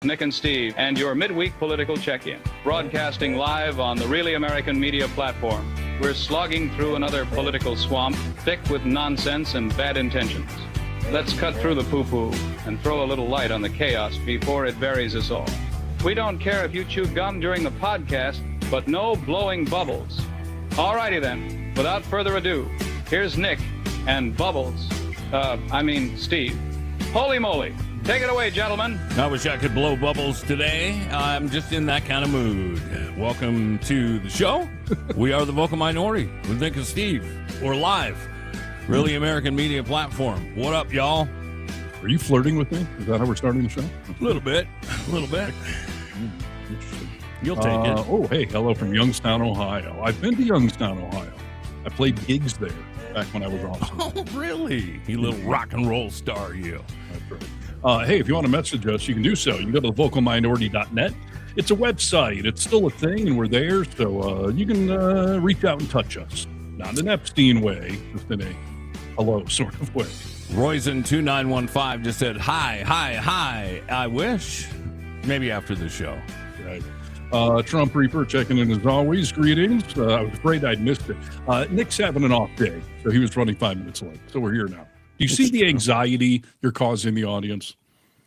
Nick and Steve, and your midweek political check-in. Broadcasting live on the Really American Media platform. We're slogging through another political swamp, thick with nonsense and bad intentions. Let's cut through the poo-poo and throw a little light on the chaos before it buries us all. We don't care if you chew gum during the podcast, but no blowing bubbles. Alrighty then, without further ado, here's Nick and Bubbles. Steve. Holy moly. Take it away, gentlemen. I wish I could blow bubbles today. I'm just in that kind of mood. Welcome to the show. We are the Vocal Minority with Nick and Steve. We're live. Really American Media platform. What up, y'all? Are you flirting with me? Is that how we're starting the show? A little bit. You'll take it. Oh, hey, hello from Youngstown, Ohio. I've been to Youngstown, Ohio. I played gigs there back when I was awesome. Oh, really? You little rock and roll star, you. That's right. Hey, if you want to message us, you can do so. You can go to thevocalminority.net. It's a website. It's still a thing, and we're there, so you can reach out and touch us. Not in an Epstein way, just in a hello sort of way. Royzen2915 just said, hi. I wish. Maybe after the show. Right. Trump Reaper checking in as always. Greetings. I was afraid I'd missed it. Nick's having an off day, so he was running 5 minutes late. So we're here now. Do you see the anxiety you're causing the audience?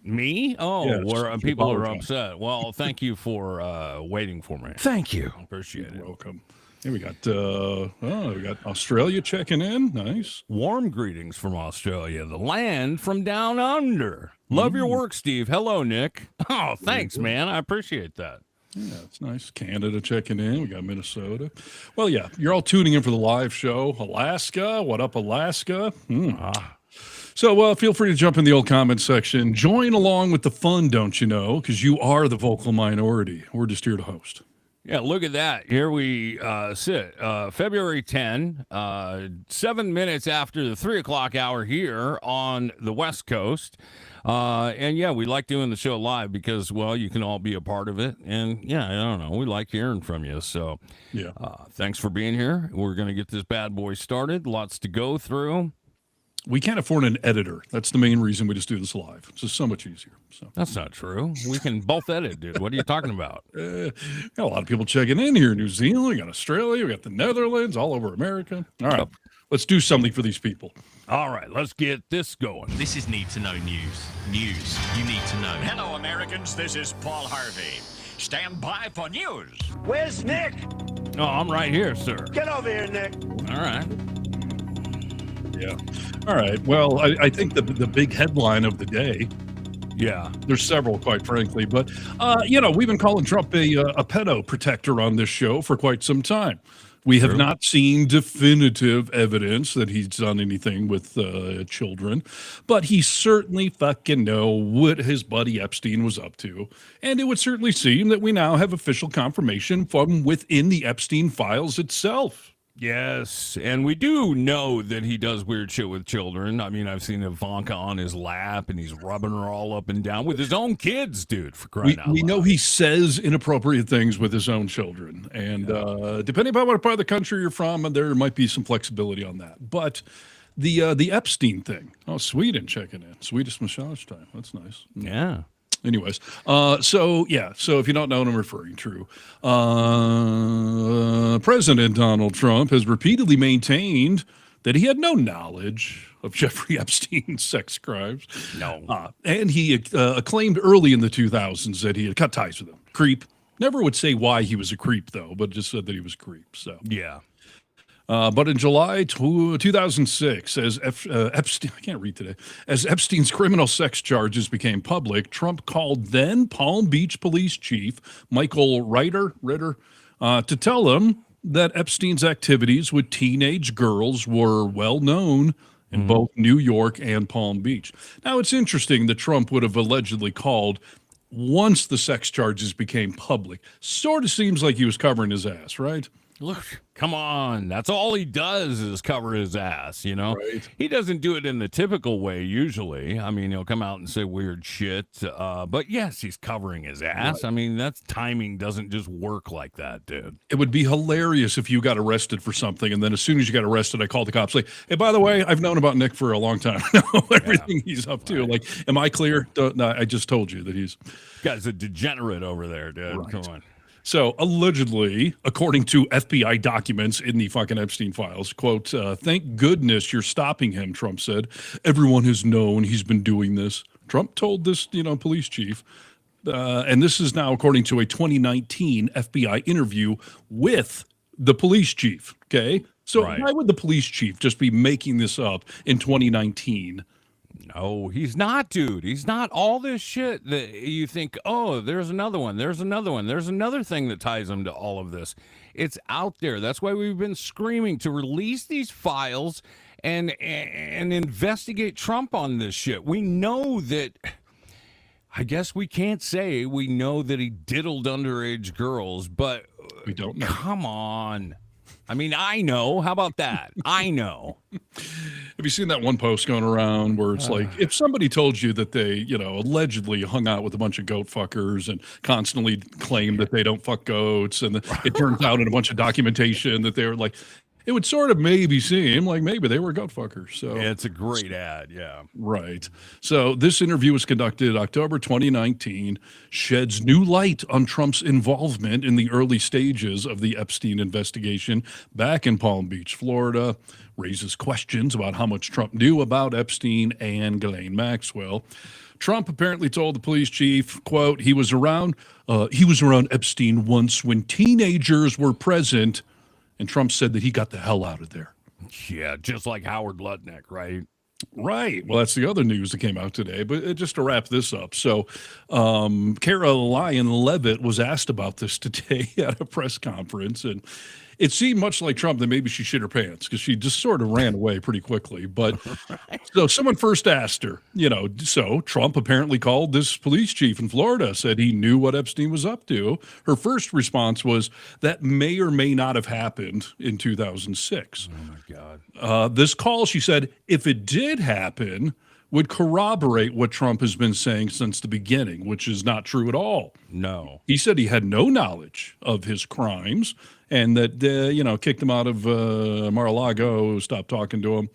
Me? Oh, yes, where people are upset. Well, thank you for waiting for me. Thank you. Appreciate it. Welcome. Here we got Australia checking in. Nice. Warm greetings from Australia, the land from down under. Love your work, Steve. Hello, Nick. Oh, thanks, man. I appreciate that. Yeah, it's nice. Canada checking in. We got Minnesota. Well, yeah, you're all tuning in for the live show. Alaska. What up, Alaska? So feel free to jump in the old comment section. Join along with the fun, don't you know, because you are the vocal minority. We're just here to host. Yeah, look at that. Here we sit. February 10, 7 minutes after the 3 o'clock hour here on the West Coast. And, yeah, we like doing the show live because, well, you can all be a part of it. And, yeah, I don't know. We like hearing from you. So, yeah, thanks for being here. We're going to get this bad boy started. Lots to go through. We can't afford an editor. That's the main reason we just do this live. It's just so much easier. So that's not true. We can both edit, dude. What are you talking about? Got a lot of people checking in here. New Zealand, we got Australia, we got the Netherlands, all over America. All right, let's do something for these people. All right, let's get this going. This is Need to Know News. News you need to know. Hello, Americans. This is Paul Harvey. Stand by for news. Where's Nick? Oh, I'm right here, sir. Get over here, Nick. All right. Yeah. All right. Well, I think the big headline of the day. Yeah. There's several, quite frankly. But, we've been calling Trump a pedo protector on this show for quite some time. We have not seen definitive evidence that he's done anything with children, but he certainly fucking know what his buddy Epstein was up to. And it would certainly seem that we now have official confirmation from within the Epstein files itself. Yes, and we do know that he does weird shit with children. I mean, I've seen Ivanka on his lap, and he's rubbing her all up and down with his own kids, dude, for crying out loud. We know he says inappropriate things with his own children, and depending upon what part of the country you're from, there might be some flexibility on that. But the Epstein thing, Sweden checking in. Swedish massage time. That's nice. Yeah. Anyways, so if you don't know what I'm referring to, President Donald Trump has repeatedly maintained that he had no knowledge of Jeffrey Epstein's sex crimes. No. And he claimed early in the 2000s that he had cut ties with him. Creep. Never would say why he was a creep, though, but just said that he was a creep. So yeah. But in July 2006, as Epstein, I can't read today, as Epstein's criminal sex charges became public, Trump called then Palm Beach Police Chief Michael Ritter to tell him that Epstein's activities with teenage girls were well known in both New York and Palm Beach. Now, it's interesting that Trump would have allegedly called once the sex charges became public. Sort of seems like he was covering his ass, right? Look, come on. That's all he does is cover his ass, you know? Right. He doesn't do it in the typical way usually. I mean, he'll come out and say weird shit. But yes, he's covering his ass. I mean, that's timing doesn't just work like that, dude. It would be hilarious if you got arrested for something, and then as soon as you got arrested, I called the cops. Like, hey, by the way, I've known about Nick for a long time. I know everything he's up to. Like, am I clear? No, I just told you that he's. Guy's a degenerate over there, dude. Right. Come on. So allegedly, according to FBI documents in the fucking Epstein files, quote, thank goodness you're stopping him, Trump said. Everyone has known he's been doing this. Trump told this, police chief. And this is now according to a 2019 FBI interview with the police chief. Okay. So Right. why would the police chief just be making this up in 2019? No, he's not, dude. He's not. All this shit that you think, oh, there's another one. There's another one. There's another thing that ties him to all of this. It's out there. That's why we've been screaming to release these files and investigate Trump on this shit. We know that. I guess we can't say we know that he diddled underage girls, but We don't know. come on. I mean, I know. How about that? I know. Have you seen that one post going around where it's like, if somebody told you that they, allegedly hung out with a bunch of goat fuckers and constantly claim that they don't fuck goats, and it turns out in a bunch of documentation that they were like, it would sort of maybe seem like maybe they were goat fuckers. So It's a great ad. Yeah. right. So this interview was conducted October 2019, sheds new light on Trump's involvement in the early stages of the Epstein investigation back in Palm Beach, Florida, raises questions about how much Trump knew about Epstein and Ghislaine Maxwell. Trump apparently told the police chief, quote, he was around Epstein once when teenagers were present. And Trump said that he got the hell out of there. Yeah, just like Howard Lutnick, right? Right. Well, that's the other news that came out today. But just to wrap this up. So Caroline Leavitt was asked about this today at a press conference. And it seemed much like Trump that maybe she shit her pants because she just sort of ran away pretty quickly. But so someone first asked her, so Trump apparently called this police chief in Florida, said he knew what Epstein was up to. Her first response was that may or may not have happened in 2006. Oh, my God. This call, she said, if it did happen, would corroborate what Trump has been saying since the beginning, which is not true at all. No. He said he had no knowledge of his crimes and that, kicked him out of Mar-a-Lago, stopped talking to him.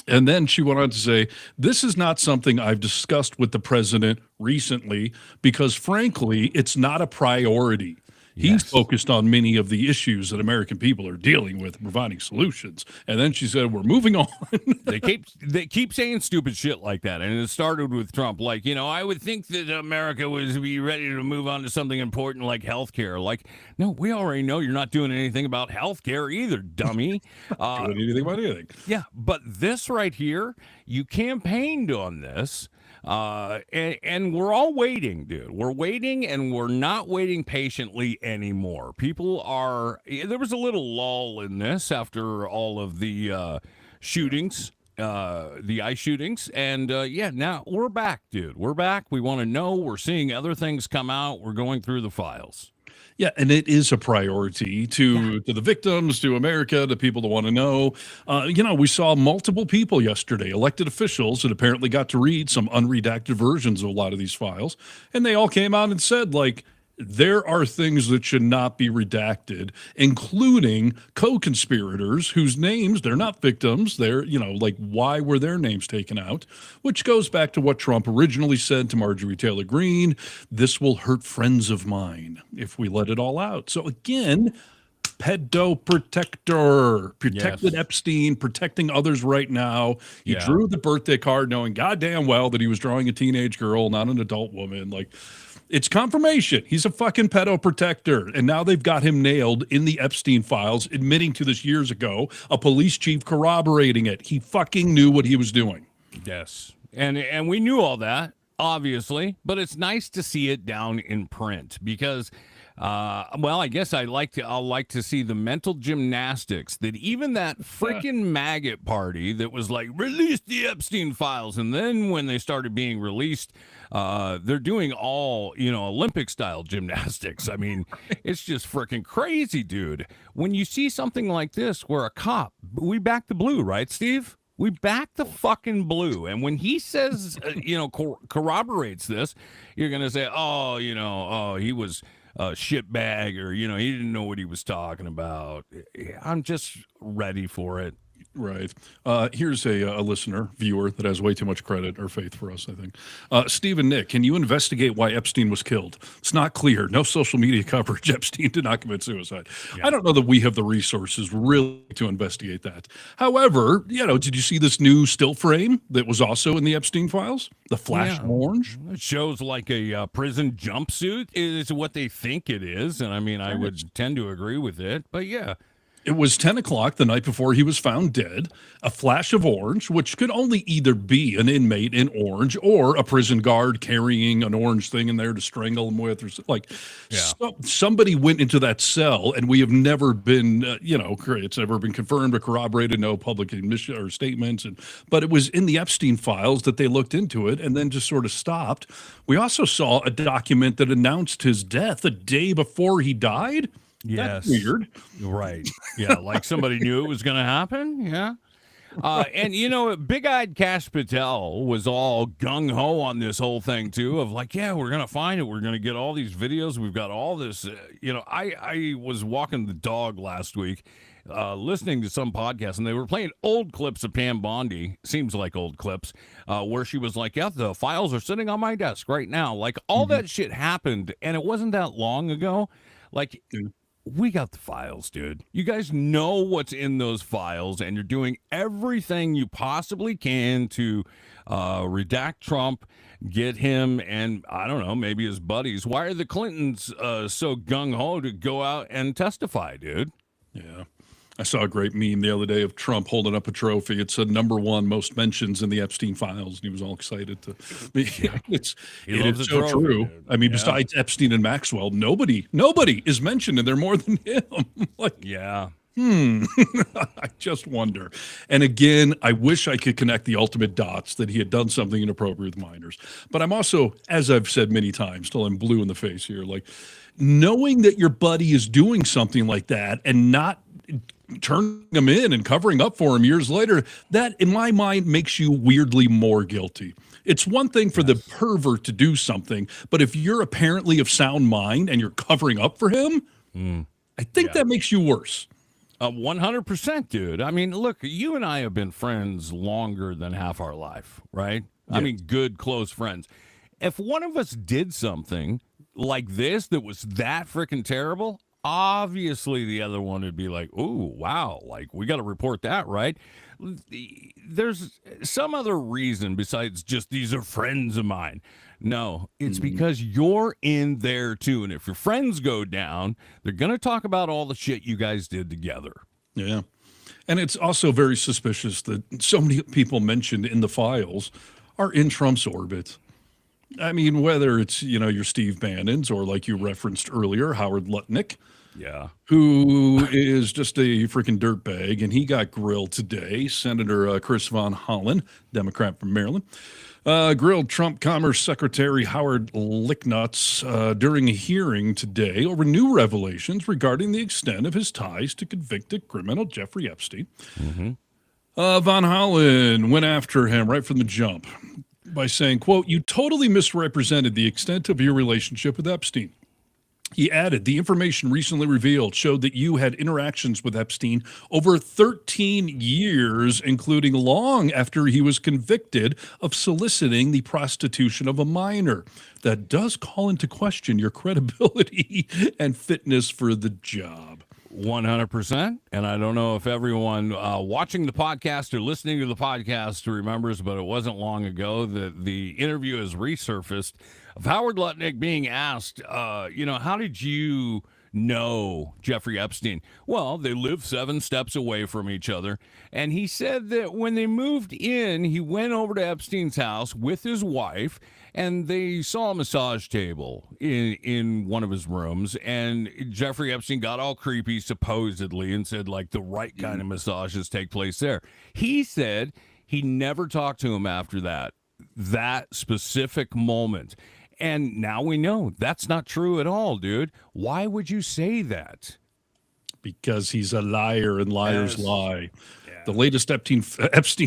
And then she went on to say, this is not something I've discussed with the president recently because, frankly, it's not a priority. He's Yes. focused on many of the issues that American people are dealing with, providing solutions. And then she said, we're moving on. They keep saying stupid shit like that, and it started with Trump. Like, I would think that America would be ready to move on to something important like healthcare. Like, no, we already know you're not doing anything about healthcare either, dummy. Doing anything about anything. Yeah, but this right here, you campaigned on this. And we're all waiting, dude. We're waiting, and we're not waiting patiently anymore. There was a little lull in this after all of the shootings, the ICE shootings. And now we're back, dude. We're back. We want to know. We're seeing other things come out. We're going through the files. Yeah, and it is a priority to the victims, to America, to people that want to know. We saw multiple people yesterday, elected officials, that apparently got to read some unredacted versions of a lot of these files, and they all came out and said, like, there are things that should not be redacted, including co-conspirators whose names, they're not victims. They're, why were their names taken out? Which goes back to what Trump originally said to Marjorie Taylor Greene. This will hurt friends of mine if we let it all out. So again, pedo protector, protected Yes. Epstein, protecting others right now. He Yeah. drew the birthday card knowing goddamn well that he was drawing a teenage girl, not an adult woman. Like, it's confirmation. He's a fucking pedo protector. And now they've got him nailed in the Epstein files, admitting to this years ago, a police chief corroborating it. He fucking knew what he was doing. Yes. And we knew all that, obviously, but it's nice to see it down in print because I guess I'll like to see the mental gymnastics that even that freaking maggot party that was like, release the Epstein files. And then when they started being released, They're doing all, Olympic style gymnastics. I mean, it's just freaking crazy, dude. When you see something like this where a cop, we back the blue, right, Steve? We back the fucking blue. And when he says, corroborates this, you're going to say, he was a shitbag, or, he didn't know what he was talking about. I'm just ready for it. Right. Here's a listener, viewer that has way too much credit or faith for us, I think. Steve and Nick, can you investigate why Epstein was killed? It's not clear. No social media coverage. Epstein did not commit suicide. Yeah. I don't know that we have the resources really to investigate that. However, did you see this new still frame that was also in the Epstein files? The flash of orange? It shows like a prison jumpsuit is what they think it is. And I mean, I would tend to agree with it. But yeah. It was 10 o'clock the night before he was found dead. A flash of orange, which could only either be an inmate in orange or a prison guard carrying an orange thing in there to strangle him with, or somebody went into that cell, and we have never been, it's never been confirmed or corroborated, no public admission or statements. But it was in the Epstein files that they looked into it and then just sort of stopped. We also saw a document that announced his death a day before he died. Yes. That's weird. Right. Yeah, like somebody knew it was going to happen. Yeah. And, big-eyed Kash Patel was all gung-ho on this whole thing, too, of like, yeah, we're going to find it. We're going to get all these videos. We've got all this. I was walking the dog last week, listening to some podcast, and they were playing old clips of Pam Bondi, seems like old clips, where she was like, yeah, the files are sitting on my desk right now. Like, all that shit happened, and it wasn't that long ago. Like, we got the files, dude. You guys know what's in those files, and you're doing everything you possibly can to redact Trump, get him, and I don't know, maybe his buddies. Why are the Clintons so gung-ho to go out and testify, dude? Yeah. I saw a great meme the other day of Trump holding up a trophy. It said #1 most mentions in the Epstein files, and he was all excited to. It is so true. Dude. I mean, besides Epstein and Maxwell, nobody is mentioned, and they're more than him. I just wonder. And again, I wish I could connect the ultimate dots that he had done something inappropriate with minors. But I'm also, as I've said many times, till I'm blue in the face here, like knowing that your buddy is doing something like that and not turning him in and covering up for him years later, that in my mind makes you weirdly more guilty. It's one thing for the pervert to do something, but if you're apparently of sound mind and you're covering up for him, I think that makes you worse. 100%, dude. I mean, look, you and I have been friends longer than half our life, right? Yeah. I mean, good, close friends. If one of us did something like this that was that freaking terrible, obviously the other one would be like, "Ooh, wow, like we got to report that," right? There's some other reason besides just these are friends of mine. No, it's because you're in there too, and if your friends go down, they're going to talk about all the shit you guys did together. Yeah. And it's also very suspicious that so many people mentioned in the files are in Trump's orbit. I mean, whether it's, your Steve Bannons or like you referenced earlier, Howard Lutnick, who is just a freaking dirtbag, and he got grilled today. Senator Chris Von Hollen, Democrat from Maryland, grilled Trump Commerce Secretary Howard Licknuts during a hearing today over new revelations regarding the extent of his ties to convicted criminal Jeffrey Epstein. Von Hollen went after him right from the jump by saying, quote, "You totally misrepresented the extent of your relationship with Epstein." He added, "The information recently revealed showed that you had interactions with Epstein over 13 years, including long after he was convicted of soliciting the prostitution of a minor. That does call into question your credibility and fitness for the job." 100%. And I don't know if everyone watching the podcast or listening to the podcast remembers, but it wasn't long ago that the interview has resurfaced of Howard Lutnick being asked, how did you know Jeffrey Epstein? Well, they live 7 steps away from each other. And he said that when they moved in, he went over to Epstein's house with his wife, and they saw a massage table in one of his rooms. And Jeffrey Epstein got all creepy, supposedly, and said, like, the right kind of massages take place there. He said he never talked to him after that. that specific moment. And now we know that's not true at all, dude. Why would you say that? Because he's a liar and liars Yes. lie. The latest Epstein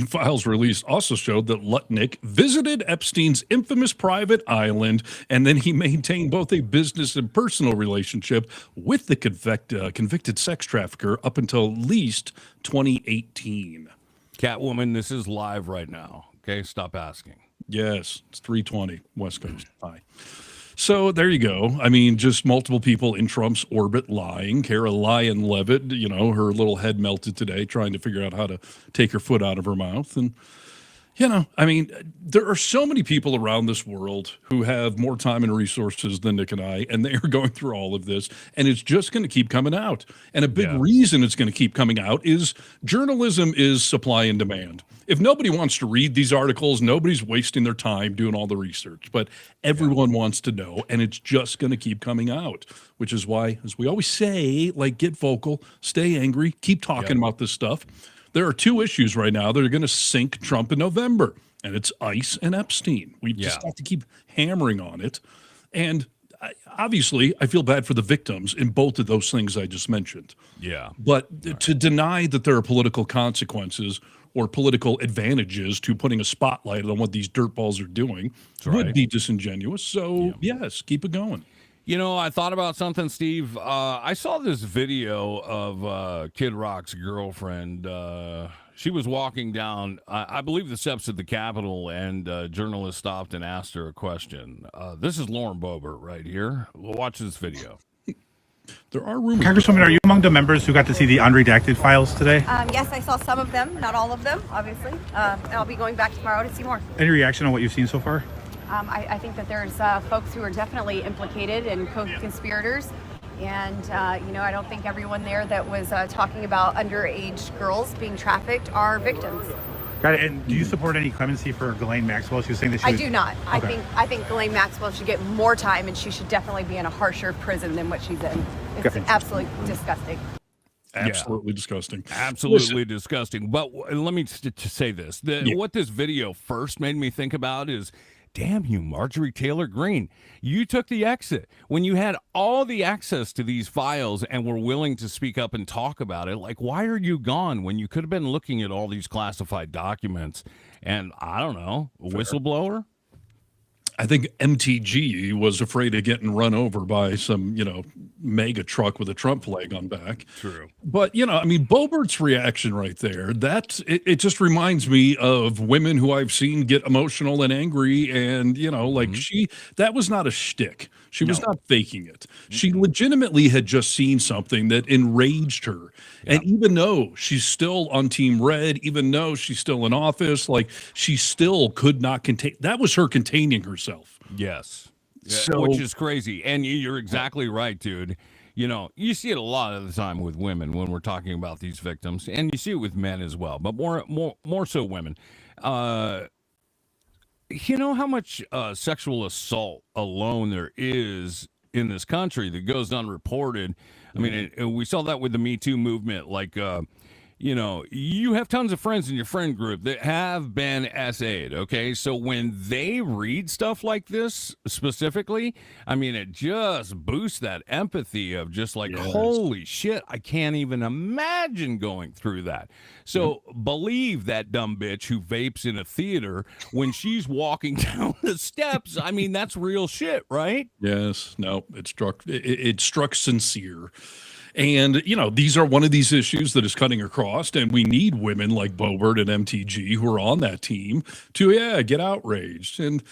files released also showed that Lutnick visited Epstein's infamous private island, and then he maintained both a business and personal relationship with the convicted sex trafficker up until at least 2018. Catwoman, this is live right now. Okay, stop asking. Yes, it's 3:20 West Coast. Hi. So there you go. I mean, just multiple people in Trump's orbit lying. Caroline Levitt, her little head melted today trying to figure out how to take her foot out of her mouth. And, I mean, there are so many people around this world who have more time and resources than Nick and I, and they are going through all of this, and it's just going to keep coming out. And a big reason it's going to keep coming out is journalism is supply and demand. If nobody wants to read these articles, nobody's wasting their time doing all the research, but everyone wants to know, and it's just going to keep coming out, which is why, as we always say, like, get vocal, stay angry, keep talking about this stuff. There are two issues right now that are going to sink Trump in November, and it's ICE and Epstein. We just have to keep hammering on it. And obviously, I feel bad for the victims in both of those things I just mentioned. Yeah. But to deny that there are political consequences or political advantages to putting a spotlight on what these dirtballs are doing would be disingenuous. So, yes, keep it going. I thought about something, Steve. I saw this video of Kid Rock's girlfriend. She was walking down, I believe, the steps of the Capitol, and a journalist stopped and asked her a question. This is Lauren Boebert right here. We'll watch this video. There are rumors. Congresswoman, are you among the members who got to see the unredacted files today? Yes, I saw some of them, not all of them, obviously. And I'll be going back tomorrow to see more. Any reaction on what you've seen so far? I think that there's folks who are definitely implicated and co-conspirators. And, I don't think everyone there that was talking about underage girls being trafficked are victims. Got it. And do you support any clemency for Ghislaine Maxwell? She was saying that she I was... do not. Okay. I think Ghislaine Maxwell should get more time, and she should definitely be in a harsher prison than what she's in. It's absolutely disgusting. Absolutely disgusting. Absolutely disgusting. But let me to say this. What this video first made me think about is, damn you, Marjorie Taylor Greene. You took the exit when you had all the access to these files and were willing to speak up and talk about it. Like, why are you gone when you could have been looking at all these classified documents? And I don't know, a whistleblower? I think MTG was afraid of getting run over by some, mega truck with a Trump flag on back. True. But, Boebert's reaction right there, it just reminds me of women who I've seen get emotional and angry. And, that was not a shtick. She was not faking it. She legitimately had just seen something that enraged her. Yeah. And even though she's still on Team Red, even though she's still in office, she still could not contain. That was her containing herself. Yes. Which is crazy. And you're exactly right, dude. You see it a lot of the time with women when we're talking about these victims, and you see it with men as well, but more so women. You know how much sexual assault alone there is in this country that goes unreported? I mean, we saw that with the Me Too movement. You have tons of friends in your friend group that have been SA'd, okay? So when they read stuff like this specifically, I mean, it just boosts that empathy of just holy shit, I can't even imagine going through that. So believe that dumb bitch who vapes in a theater when she's walking down the steps. I mean, that's real shit, right? Yes. No, it struck sincere. And, these are one of these issues that is cutting across, and we need women like Boebert and MTG who are on that team to, get outraged. And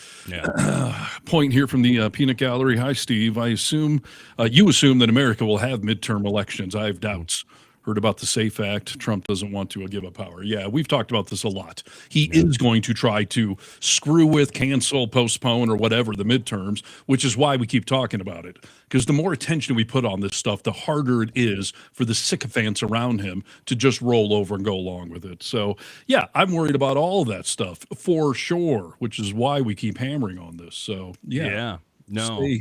point here from the peanut gallery. Hi, Steve. I assume you assume that America will have midterm elections. I have doubts. Heard about the SAFE Act. Trump doesn't want to give up power. Yeah, we've talked about this a lot. He is going to try to screw with, cancel, postpone, or whatever the midterms, which is why we keep talking about it. Because the more attention we put on this stuff, the harder it is for the sycophants around him to just roll over and go along with it. So, yeah, I'm worried about all of that stuff for sure, which is why we keep hammering on this. So, no.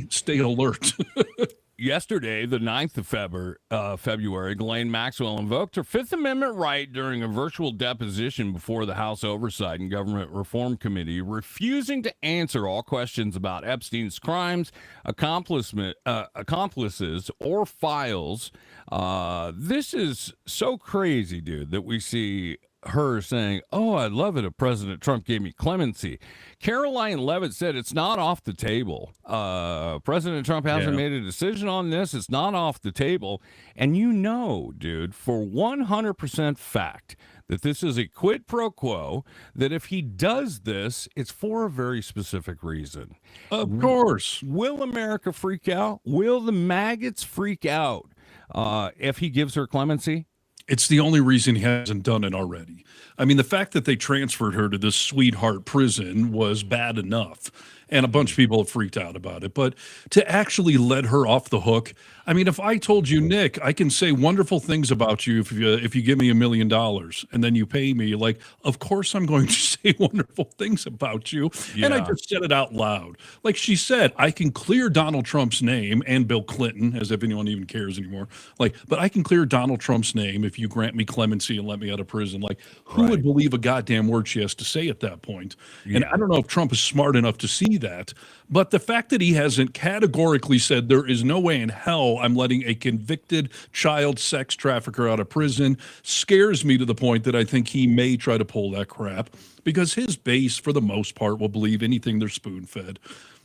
Stay alert. yesterday, the 9th of February, Ghislaine Maxwell invoked her Fifth Amendment right during a virtual deposition before the House Oversight and Government Reform Committee, refusing to answer all questions about Epstein's crimes, accomplices, or files. This is so crazy, dude, that we see her saying, "Oh, I'd love it if President Trump gave me clemency." Caroline Levitt said it's not off the table. President Trump hasn't made a decision on this. It's not off the table. And you know, dude, for 100% fact that this is a quid pro quo, that if he does this, it's for a very specific reason. Of course. Will America freak out? Will the maggots freak out if he gives her clemency? It's the only reason he hasn't done it already. I mean, the fact that they transferred her to this sweetheart prison was bad enough, and a bunch of people have freaked out about it. But to actually let her off the hook, I mean, if I told you, Nick, I can say wonderful things about you if you give me $1 million and then you pay me, like, of course I'm going to say wonderful things about you. And I just said it out loud. Like she said, I can clear Donald Trump's name and Bill Clinton, as if anyone even cares anymore. Like, but I can clear Donald Trump's name if you grant me clemency and let me out of prison. Like, who would believe a goddamn word she has to say at that point? And I don't know if Trump is smart enough to see that, but the fact that he hasn't categorically said there is no way in hell I'm letting a convicted child sex trafficker out of prison scares me to the point that I think he may try to pull that crap, because his base, for the most part, will believe anything they're spoon-fed.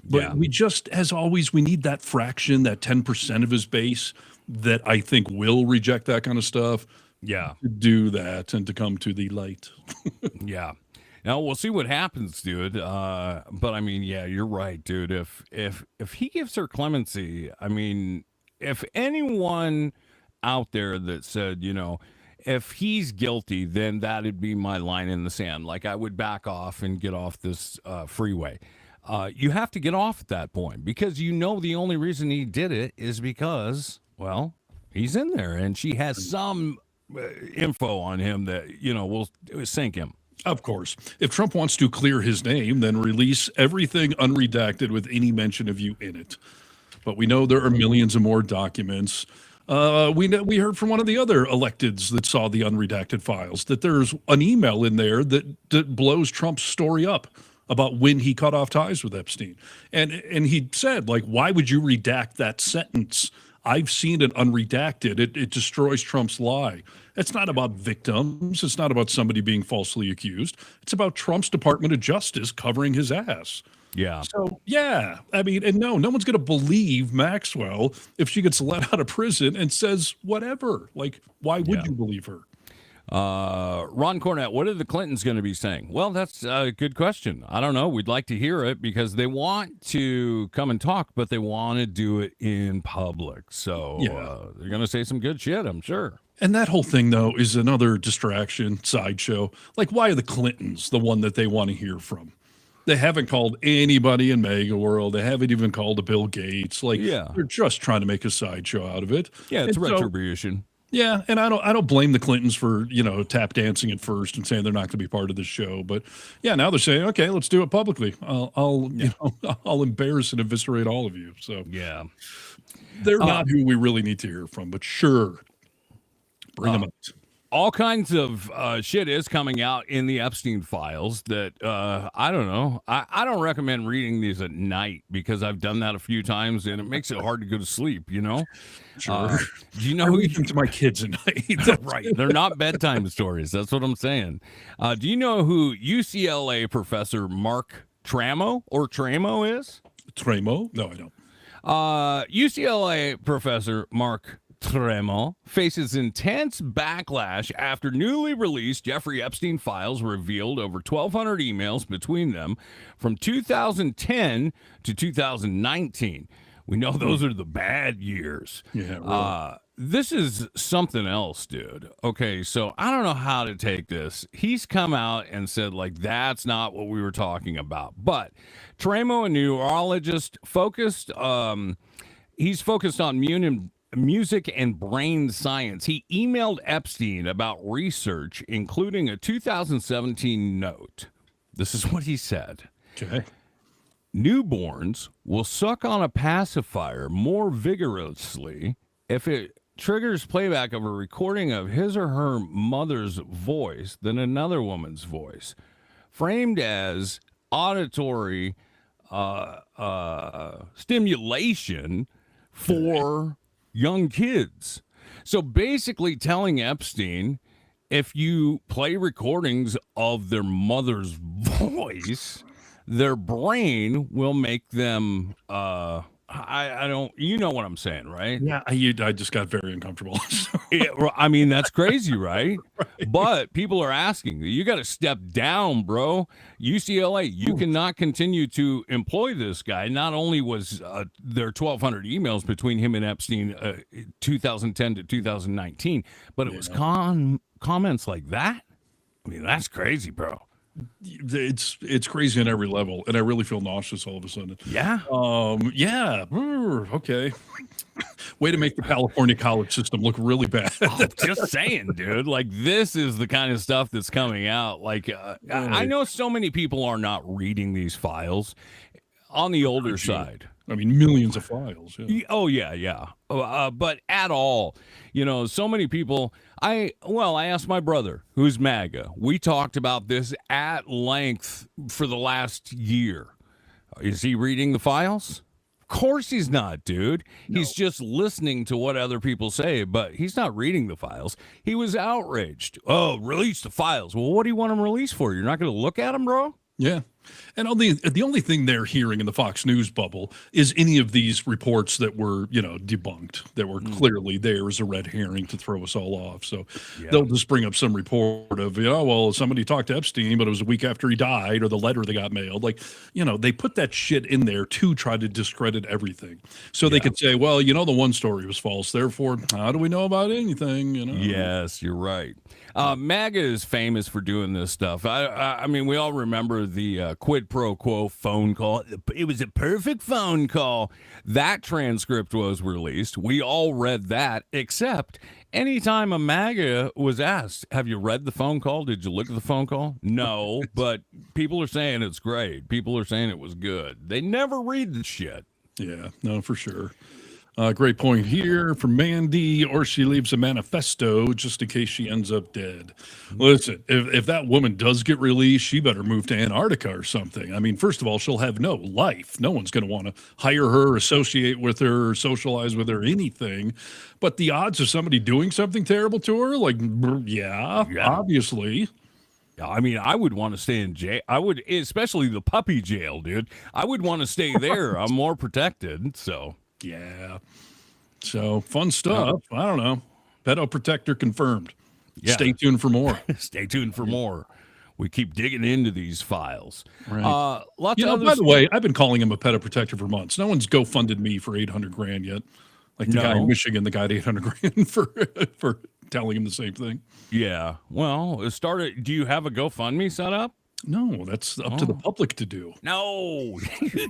But we just, as always, we need that fraction, that 10% of his base that I think will reject that kind of stuff. To do that and to come to the light. Now we'll see what happens, dude. But I mean, you're right, dude. If he gives her clemency, I mean, if anyone out there that said, you know, if he's guilty, then that'd be my line in the sand. Like, I would back off and get off this freeway. You have to get off at that point, because you know the only reason he did it is because, well, he's in there and she has some info on him that, you know, will sink him. Of course. If Trump wants to clear his name, then release everything unredacted with any mention of you in it. But we know there are millions of more documents. We heard from one of the other electeds that saw the unredacted files that there's an email in there that blows Trump's story up about when he cut off ties with Epstein. And he said, like, why would you redact that sentence? I've seen it unredacted. It destroys Trump's lie. It's not about victims. It's not about somebody being falsely accused. It's about Trump's Department of Justice covering his ass. So, I mean, and no one's going to believe Maxwell if she gets let out of prison and says whatever. Like, why would you believe her? Ron Cornett, what are the Clintons going to be saying? Well, that's a good question. I don't know. We'd like to hear it because they want to come and talk, but they want to do it in public. So they're going to say some good shit, I'm sure. And that whole thing, though, is another distraction, sideshow. Like, why are the Clintons the one that they want to hear from? They haven't called anybody in MAGA world. They haven't even called a Bill Gates. Like, they're just trying to make a sideshow out of it. It's retribution. And I don't blame the Clintons for, you know, tap dancing at first and saying they're not going to be part of the show. But now they're saying, okay, let's do it publicly. I'll embarrass and eviscerate all of you. So they're not who we really need to hear from. But sure, bring them out. All kinds of shit is coming out in the Epstein files that I don't know. I don't recommend reading these at night because I've done that a few times and it makes it hard to go to sleep, you know? Sure. Do you know I who read them to my kids at night? Right. They're not bedtime stories. That's what I'm saying. Do you know who UCLA professor Mark Tramo is? Tramo? No, I don't. UCLA professor Mark Tremo faces intense backlash after newly released Jeffrey Epstein files revealed over 1,200 emails between them from 2010 to 2019. We know those are the bad years. This is something else, dude. Okay, so I don't know how to take this. He's come out and said, like, that's not what we were talking about. But Tremo, a neurologist, he's focused on music and brain science. He emailed Epstein about research, including a 2017 note. This is what he said. Okay. Newborns will suck on a pacifier more vigorously if it triggers playback of a recording of his or her mother's voice than another woman's voice, framed as auditory stimulation for young kids. So basically telling Epstein, if you play recordings of their mother's voice, their brain will make them I don't, you know what I'm saying, right? Yeah, I just got very uncomfortable. I mean, that's crazy, right? But people are asking, you got to step down, bro. UCLA, you cannot continue to employ this guy. Not only was there 1,200 emails between him and Epstein 2010 to 2019, but it was comments like that. I mean, that's crazy, bro. It's crazy on every level, and I really feel nauseous all of a sudden. Yeah. Okay. Way to make the California college system look really bad. Just saying, dude. Like, this is the kind of stuff that's coming out. Like, I know so many people are not reading these files on the older side. I mean, millions of files. Yeah. Oh, yeah. But at all, so many people. I asked my brother, who's MAGA. We talked about this at length for the last year. Is he reading the files? Of course he's not, dude. No. He's just listening to what other people say, but he's not reading the files. He was outraged. Oh, release the files. Well, what do you want them released for? You're not going to look at them, bro? Yeah. And the only thing they're hearing in the Fox News bubble is any of these reports that were, debunked, that were clearly there as a red herring to throw us all off. So they'll just bring up some report of, somebody talked to Epstein, but it was a week after he died, or the letter that got mailed. Like, they put that shit in there to try to discredit everything. So they could say, well, the one story was false. Therefore, how do we know about anything? Yes, you're right. MAGA is famous for doing this stuff. I mean, we all remember the quid pro quo phone call. It was a perfect phone call. That transcript was released. We all read that, except anytime a MAGA was asked, have you read the phone call? Did you look at the phone call? No, but people are saying it's great. People are saying it was good. They never read the shit. Yeah, no, for sure. Great point here from Mandy, or she leaves a manifesto just in case she ends up dead. Listen, if that woman does get released, she better move to Antarctica or something. I mean, first of all, she'll have no life. No one's going to want to hire her, associate with her, socialize with her, anything. But the odds of somebody doing something terrible to her, obviously. I mean, I would want to stay in jail. I would, especially the puppy jail, dude. I would want to stay there. I'm more protected, so... Yeah. So fun stuff. I don't know. Pedo Protector confirmed. Yeah. Stay tuned for more. Stay tuned for more. We keep digging into these files. Right. By the way, I've been calling him a Pedo Protector for months. No one's GoFunded me for $800,000 yet. Like the guy in Michigan, the guy at $800,000 for telling him the same thing. Yeah. Well, do you have a GoFundMe set up? No, that's up to the public to do. No,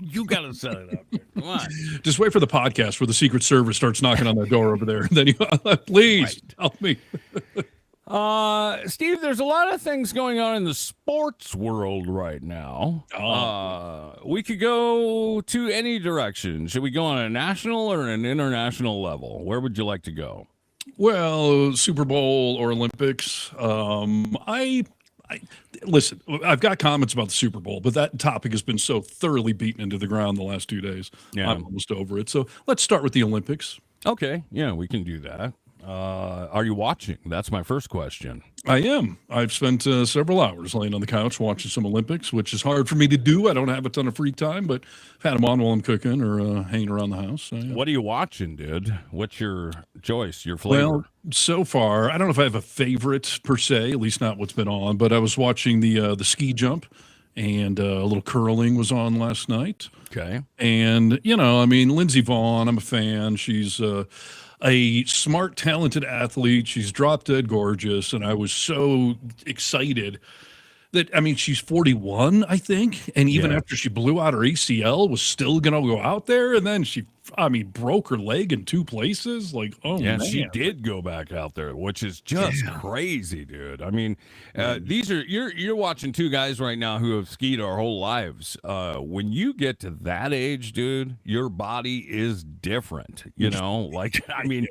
you got to set it up. Come on. Just wait for the podcast where the Secret Service starts knocking on that door over there. Then please help me. Steve, there's a lot of things going on in the sports world right now. We could go to any direction. Should we go on a national or an international level? Where would you like to go? Well, Super Bowl or Olympics. Listen, I've got comments about the Super Bowl, but that topic has been so thoroughly beaten into the ground the last 2 days. Yeah. I'm almost over it. So let's start with the Olympics. Okay. Yeah, we can do that. Are you watching? That's my first question. I am. I've spent several hours laying on the couch watching some Olympics, which is hard for me to do. I don't have a ton of free time, but I've had them on while I'm cooking or hanging around the house. So, yeah. What are you watching, dude? What's your choice, your flavor? Well, so far, I don't know if I have a favorite per se, at least not what's been on, but I was watching the ski jump, and a little curling was on last night. Okay. And, Lindsey Vonn, I'm a fan. She's a smart, talented athlete. She's drop dead gorgeous, and I was so excited that, I mean, she's 41, I think. And even Yeah. after she blew out her ACL, was still going to go out there. And then she, I mean, broke her leg in 2 places. Like, oh, Yeah, man. she did go back out there, which is just crazy, dude. I mean, these are you're watching 2 guys right now who have skied our whole lives. When you get to that age, dude, your body is different. You know, like I mean,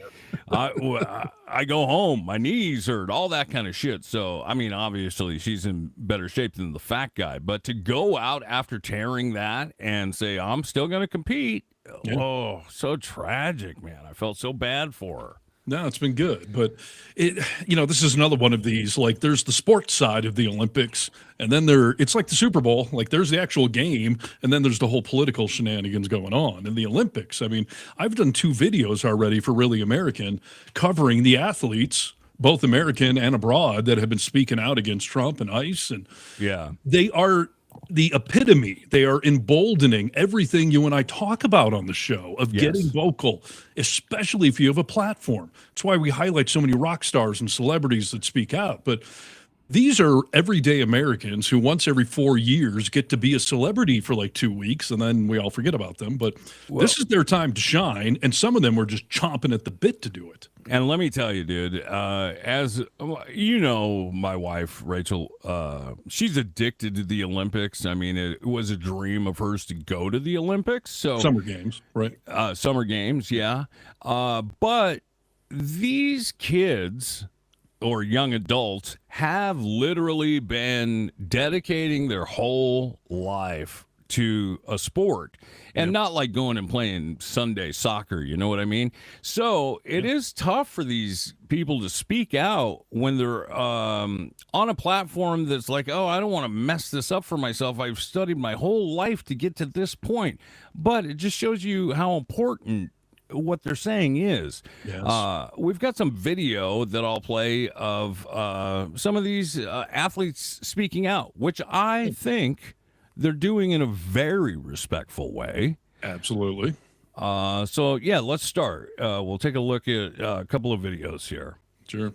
I go home, my knees hurt, all that kind of shit. So I mean, obviously she's in better shape than the fat guy, but to go out after tearing that and say I'm still going to compete. Yeah. Oh, so tragic, man. I felt so bad for her. No, it's been good, but this is another one of these. Like, there's the sports side of the Olympics, and then it's like the Super Bowl. Like, there's the actual game, and then there's the whole political shenanigans going on in the Olympics. I mean, I've done 2 videos already for Really American covering the athletes, both American and abroad, that have been speaking out against Trump and ICE, and Yeah. they are the epitome. They are emboldening everything you and I talk about on the show of getting vocal, especially if you have a platform. That's why we highlight so many rock stars and celebrities that speak out. But these are everyday Americans who once every 4 years get to be a celebrity for like 2 weeks, and then we all forget about them. But this is their time to shine, and some of them are just chomping at the bit to do it. And let me tell you, dude, as you know, my wife, Rachel, she's addicted to the Olympics. I mean, it was a dream of hers to go to the Olympics. So Summer Games, right? Summer Games, yeah. But these kids or young adults have literally been dedicating their whole life to a sport and not like going and playing Sunday soccer, you know what I mean? So it is tough for these people to speak out when they're on a platform that's like, oh, I don't want to mess this up for myself. I've studied my whole life to get to this point. But it just shows you how important what they're saying is. Yes. We've got some video that I'll play of some of these athletes speaking out, which I think they're doing in a very respectful way. Absolutely. So, yeah, let's start. We'll take a look at a couple of videos here. Sure.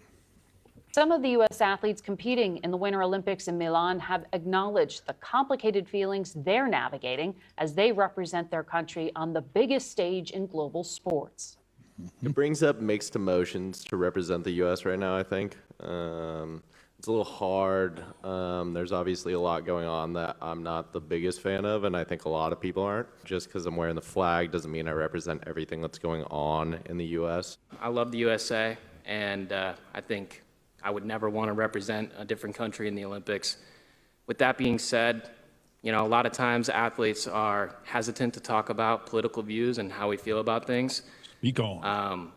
Some of the U.S. athletes competing in the Winter Olympics in Milan have acknowledged the complicated feelings they're navigating as they represent their country on the biggest stage in global sports. It brings up mixed emotions to represent the U.S. right now, I think. It's a little hard. There's obviously a lot going on that I'm not the biggest fan of, and I think a lot of people aren't. Just because I'm wearing the flag doesn't mean I represent everything that's going on in the U.S. I love the USA, and I think I would never want to represent a different country in the Olympics. With that being said, you know, a lot of times athletes are hesitant to talk about political views and how we feel about things. Speak on.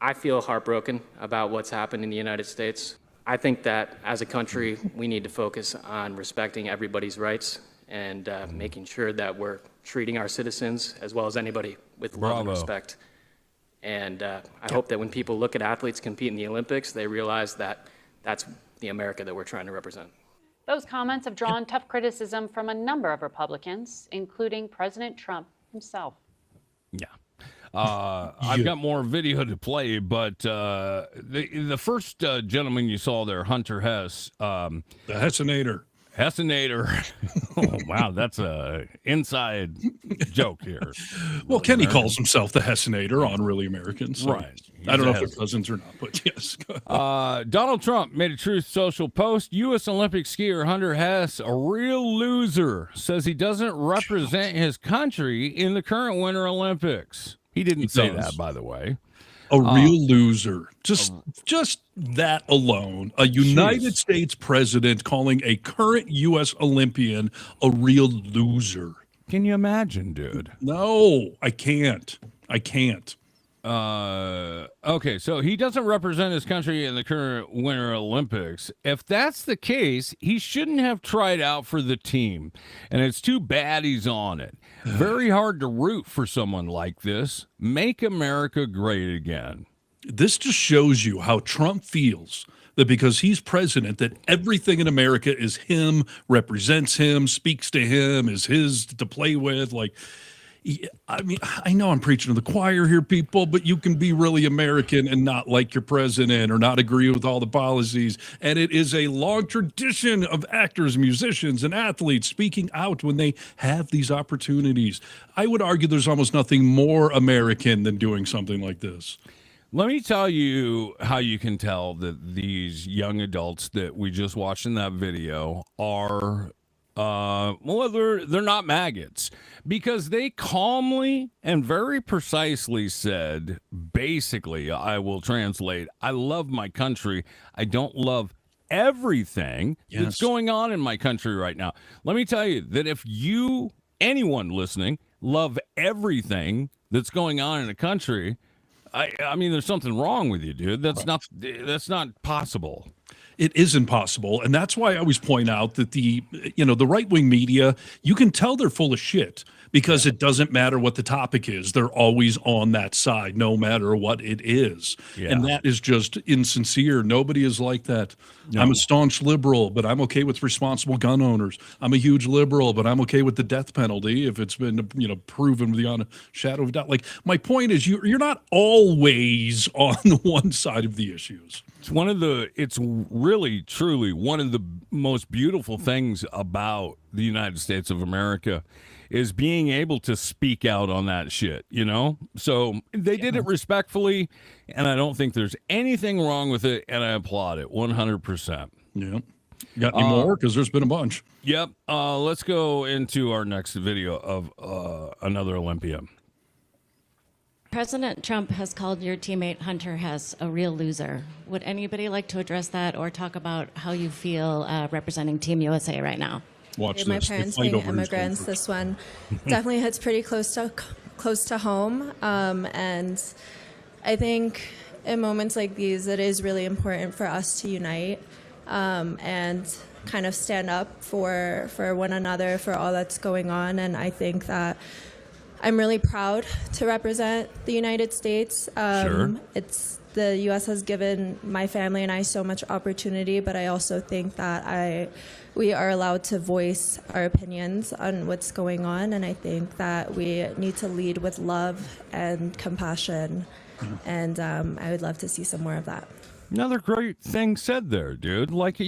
I feel heartbroken about what's happened in the United States. I think that as a country, we need to focus on respecting everybody's rights and making sure that we're treating our citizens as well as anybody with love and respect. And I hope that when people look at athletes compete in the Olympics, they realize that that's the America that we're trying to represent. Those comments have drawn tough criticism from a number of Republicans, including President Trump himself. Yeah. I've got more video to play, but the first gentleman you saw there, Hunter Hess. The Hessinator. Hessinator. Oh, wow, that's a inside joke here. Well, Kenny calls himself the Hessinator on Really American. So right. I don't know if they're cousins or not, but yes. Donald Trump made a Truth Social post. U.S. Olympic skier Hunter Hess, a real loser, says he doesn't represent his country in the current Winter Olympics. He didn't say that, by the way. A real loser. Just that alone. A United States president calling a current U.S. Olympian a real loser. Can you imagine, dude? No, I can't. Okay, so he doesn't represent his country in the current Winter Olympics. If that's the case, he shouldn't have tried out for the team. And it's too bad he's on it. Very hard to root for someone like this. Make America great again. This just shows you how Trump feels, that because he's president, that everything in America is him, represents him, speaks to him, is his to play with. Like, Yeah, I mean, I know I'm preaching to the choir here, people, but you can be really American and not like your president or not agree with all the policies. And it is a long tradition of actors, musicians, and athletes speaking out when they have these opportunities. I would argue there's almost nothing more American than doing something like this. Let me tell you how you can tell that these young adults that we just watched in that video are well, they're not maggots, because they calmly and very precisely said, basically, I will translate, I love my country. I don't love everything that's going on in my country right now. Let me tell you that if anyone listening, love everything that's going on in the country, I mean, there's something wrong with you, dude. That's not possible. It is impossible. And that's why I always point out that the right-wing media, you can tell they're full of shit because it doesn't matter what the topic is. They're always on that side, no matter what it is. Yeah. And that is just insincere. Nobody is like that. No. I'm a staunch liberal, but I'm okay with responsible gun owners. I'm a huge liberal, but I'm okay with the death penalty if it's been, proven beyond a shadow of a doubt. Like, my point is you're not always on one side of the issues. It's really, truly one of the most beautiful things about the United States of America is being able to speak out on that shit, So they did it respectfully, and I don't think there's anything wrong with it, and I applaud it 100%. Yeah. Got any more? Because there's been a bunch. Yep. Let's go into our next video of another Olympian. President Trump has called your teammate Hunter Hess a real loser. Would anybody like to address that or talk about how you feel representing Team USA right now? Watch My this. parents being immigrants, this one definitely hits pretty close to home. And I think in moments like these, it is really important for us to unite and kind of stand up for one another, for all that's going on. And I think that I'm really proud to represent the United States. Sure. The U.S. has given my family and I so much opportunity, but I also think that we are allowed to voice our opinions on what's going on, and I think that we need to lead with love and compassion, and I would love to see some more of that. Another great thing said there, dude. Like,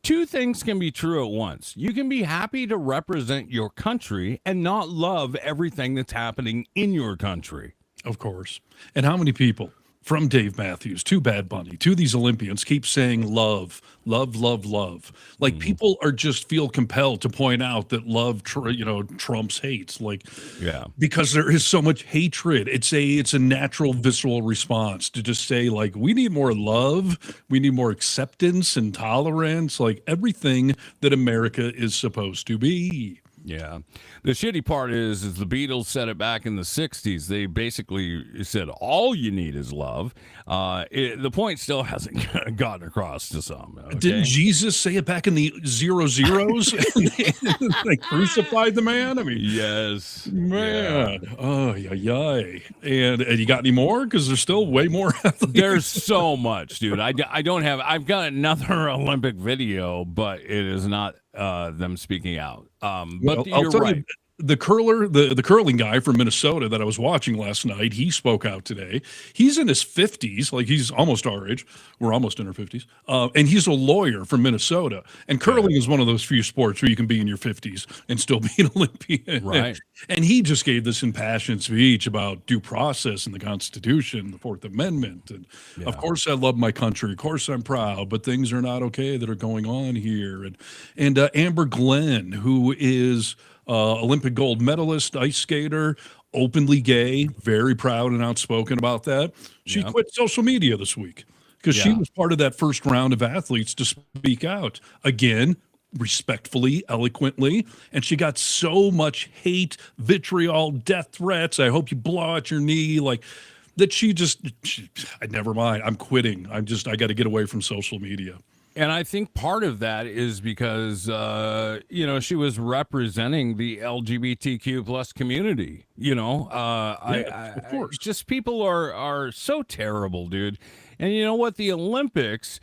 two things can be true at once. You can be happy to represent your country and not love everything that's happening in your country. Of course. And how many people, from Dave Matthews to Bad Bunny to these Olympians, keep saying love, love, love, love? Like, people are just feel compelled to point out that love, trumps hate. Like, yeah, because there is so much hatred. It's a natural, visceral response to just say, like, we need more love, we need more acceptance and tolerance, like everything that America is supposed to be. Yeah. The shitty part is the Beatles said it back in the 60s. They basically said all you need is love. The point still hasn't gotten across to some. Okay? Didn't Jesus say it back in the 00s? They crucified the man? I mean, yes. Man. Yeah. Oh, yay. And you got any more? Because there's still way more athletes. There's so much, dude. I don't have, I've got another Olympic video, but it is not them speaking out. But you're right. The curler, the curling guy from Minnesota that I was watching last night, he spoke out today. He's in his 50s, like he's almost our age. We're almost in our 50s. And he's a lawyer from Minnesota. And curling is one of those few sports where you can be in your 50s and still be an Olympian. Right. And he just gave this impassioned speech about due process and the Constitution, the Fourth Amendment. And of course, I love my country. Of course, I'm proud, but things are not okay that are going on here. And Amber Glenn, who is Olympic gold medalist, ice skater, openly gay, very proud and outspoken about that. She quit social media this week because she was part of that first round of athletes to speak out. Again, respectfully, eloquently, and she got so much hate, vitriol, death threats. I hope you blow out your knee, like that. Never mind. I'm quitting. I got to get away from social media. And I think part of that is because, she was representing the LGBTQ plus community, Of course. Just people are so terrible, dude. And you know what? The Olympics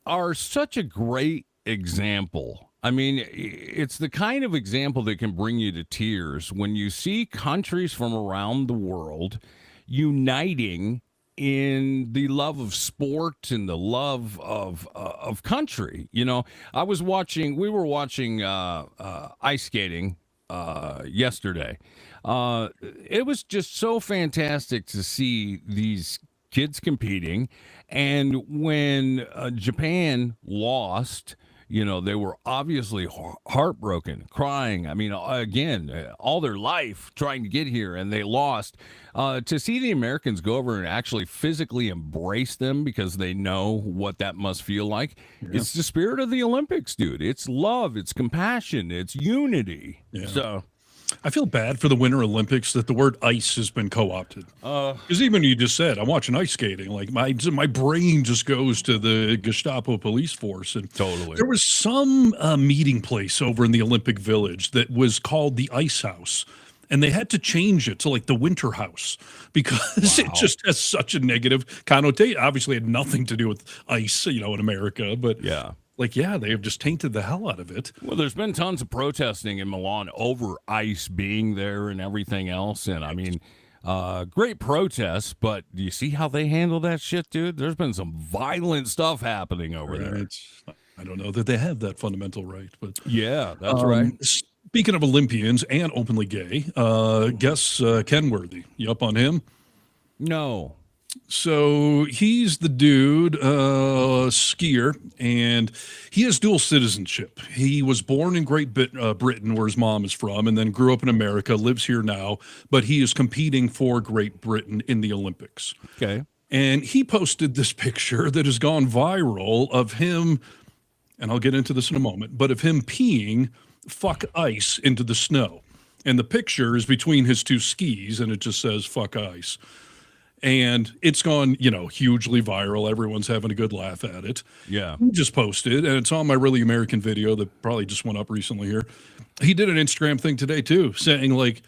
are such a great example. I mean, it's the kind of example that can bring you to tears when you see countries from around the world uniting in the love of sport and the love of country. You know, we were watching ice skating yesterday. It was just so fantastic to see these kids competing. And when Japan lost, you know, they were obviously heartbroken, crying. I mean, again, all their life trying to get here, and they lost. To see the Americans go over and actually physically embrace them because they know what that must feel like. Yeah. It's the spirit of the Olympics, dude. It's love, it's compassion, it's unity. Yeah. So I feel bad for the Winter Olympics that the word ice has been co-opted. Because even you just said, I'm watching ice skating, like my brain just goes to the Gestapo police force. And totally, there was some meeting place over in the Olympic Village that was called the Ice House. And they had to change it to like the Winter House because it just has such a negative connotation. Obviously, it had nothing to do with ice, you know, in America. But yeah. They have just tainted the hell out of it. Well, there's been tons of protesting in Milan over ice being there and everything else. And I mean, great protests, but do you see how they handle that shit, dude? There's been some violent stuff happening over there. I don't know that they have that fundamental right, but yeah, that's right. Speaking of Olympians and openly gay, guess Kenworthy. You up on him? No. So he's the dude, skier, and he has dual citizenship. He was born in Great Britain, where his mom is from, and then grew up in America, lives here now, but he is competing for Great Britain in the Olympics. Okay. And he posted this picture that has gone viral of him, and I'll get into this in a moment, but of him peeing fuck ice into the snow. And the picture is between his two skis, and it just says fuck ice. And it's gone, you know, hugely viral. Everyone's having a good laugh at it. Yeah. He just posted, and it's on my Really American video that probably just went up recently here. He did an Instagram thing today, too, saying, like,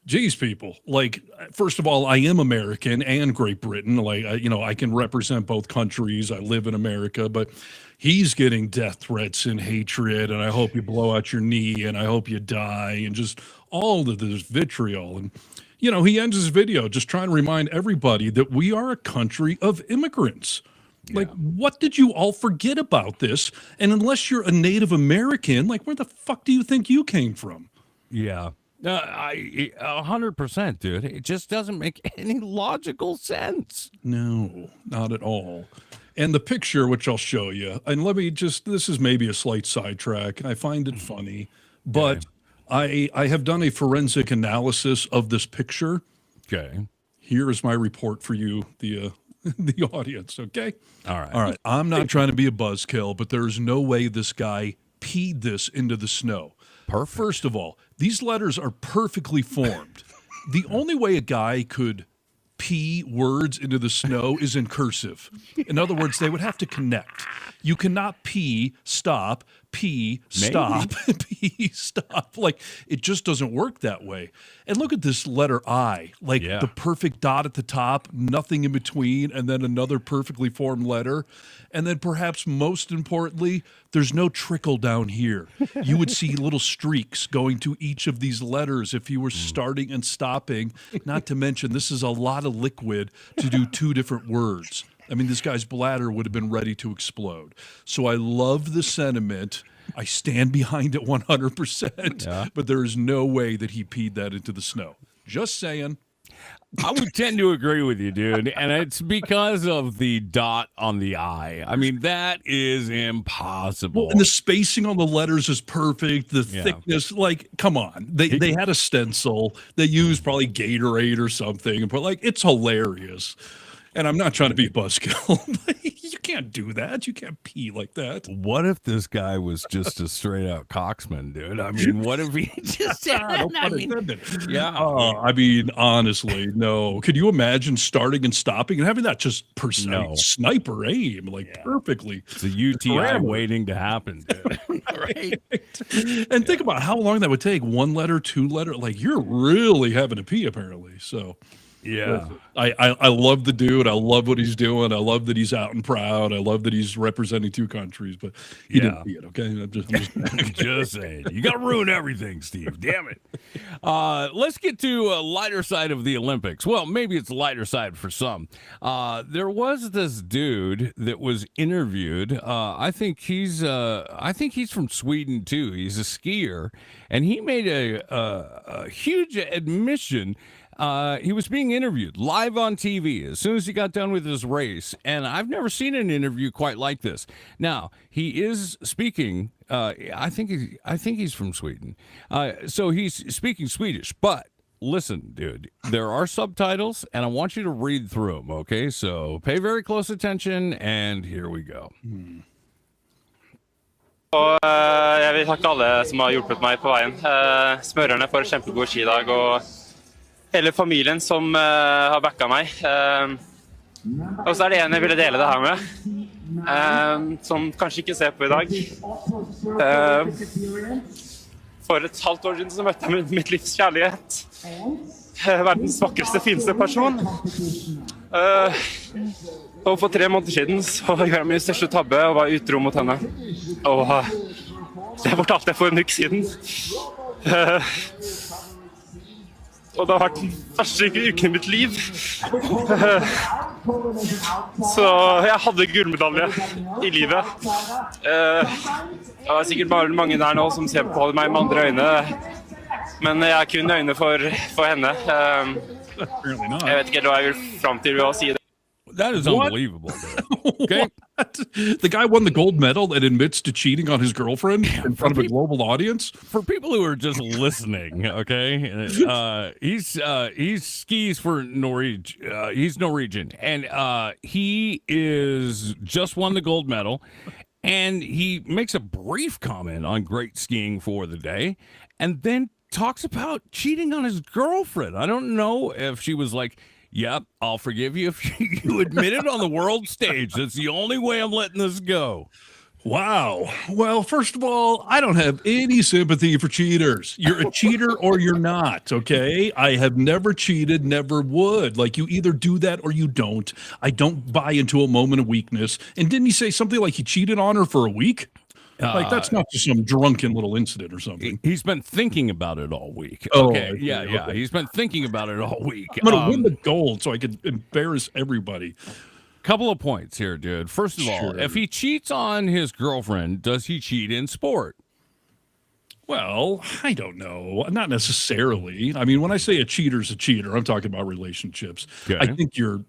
geez, people, like, first of all, I am American and Great Britain. Like, I can represent both countries. I live in America, but he's getting death threats and hatred, and I hope you blow out your knee, and I hope you die, and just all of this vitriol. And you know, he ends his video just trying to remind everybody that we are a country of immigrants. Yeah. Like, what did you all forget about this? And unless you're a Native American, like, where the fuck do you think you came from? Yeah. 100%, dude. It just doesn't make any logical sense. No, not at all. And the picture, which I'll show you, and this is maybe a slight sidetrack. I find it funny, but I have done a forensic analysis of this picture. Okay. Here is my report for you, the audience, okay? All right. All right. I'm not trying to be a buzzkill, but there's no way this guy peed this into the snow. Perfect. First of all, these letters are perfectly formed. The only way a guy could pee words into the snow is in cursive. In other words, they would have to connect. You cannot pee, stop, pee, stop, pee, stop. Like, it just doesn't work that way. And look at this letter I, like the perfect dot at the top, nothing in between, and then another perfectly formed letter. And then perhaps most importantly, there's no trickle down here. You would see little streaks going to each of these letters if you were starting and stopping. Not to mention, this is a lot of liquid to do two different words. I mean, this guy's bladder would have been ready to explode. So I love the sentiment. I stand behind it 100%, but there is no way that he peed that into the snow. Just saying. I would tend to agree with you, dude. And it's because of the dot on the I. I mean, that is impossible. Well, and the spacing on the letters is perfect. The thickness, like, come on. They had a stencil. They used probably Gatorade or something. But, like, it's hilarious. And I'm not trying to be a buzzkill. You can't do that. You can't pee like that. What if this guy was just a straight out cocksman, dude? I mean, what if he just I mean, honestly, no. Could you imagine starting and stopping and having that just sniper aim, like perfectly? It's a UTI waiting to happen, dude. Right. And think about how long that would take. One letter, two letter. Like, you're really having to pee, apparently. So. Yeah. I love the dude. I love what he's doing. I love that he's out and proud. I love that he's representing two countries, but he didn't see it. Okay. I'm just saying. You got to ruin everything, Steve. Damn it. Let's get to a lighter side of the Olympics. Well, maybe it's a lighter side for some. There was this dude that was interviewed. I think he's from Sweden too. He's a skier, and he made a huge admission. He was being interviewed live on TV as soon as he got done with his race, and I've never seen an interview quite like this. Now, he is speaking, I think he's from Sweden, so he's speaking Swedish, but listen, dude, there are subtitles, and I want you to read through them, okay? So pay very close attention, and here we go. Og jeg vil takke alle som har hjulpet meg på veien. Smørerne for en kjempegod skidag, og hele familien som har backa meg. Og så det en jeg ville dele det her med, som kanskje ikke ser på i dag. For et halvt år siden så møtte jeg mitt livs kjærlighet. Verdens vakreste, fineste person. Og for 3 måneder siden så gjorde jeg min største tabbe og var utro mot henne. Og det fortalte jeg for en uke siden. Og det har vært den verste uken i mitt liv. Så jeg hadde gullmedalje i livet. Det er sikkert bare mange der nå som ser på meg med andre øyne. Men jeg har kun øyne for henne. Jeg vet ikke hva jeg vil frem til ved å si det. That is unbelievable. Okay. The guy won the gold medal and admits to cheating on his girlfriend in front of a global audience. For people who are just listening, okay, he skis for Norwegian. He's Norwegian, and he is just won the gold medal, and he makes a brief comment on great skiing for the day, and then talks about cheating on his girlfriend. I don't know if she was like, yep, I'll forgive you if you admit it on the world stage. That's the only way I'm letting this go. Wow. Well, first of all, I don't have any sympathy for cheaters. You're a cheater or you're not, okay? I have never cheated, never would. Like, you either do that or you don't. I don't buy into a moment of weakness. And didn't he say something like he cheated on her for a week? Like, that's not just some drunken little incident or something. He's been thinking about it all week. Oh, okay, okay, yeah. okay. He's been thinking about it all week. I'm going to win the gold so I could embarrass everybody. Couple of points here, dude. First of all, Sure. if he cheats on his girlfriend, does he cheat in sport? Well, I don't know. Not necessarily. I mean, when I say a cheater's a cheater, I'm talking about relationships. Okay. I think you're,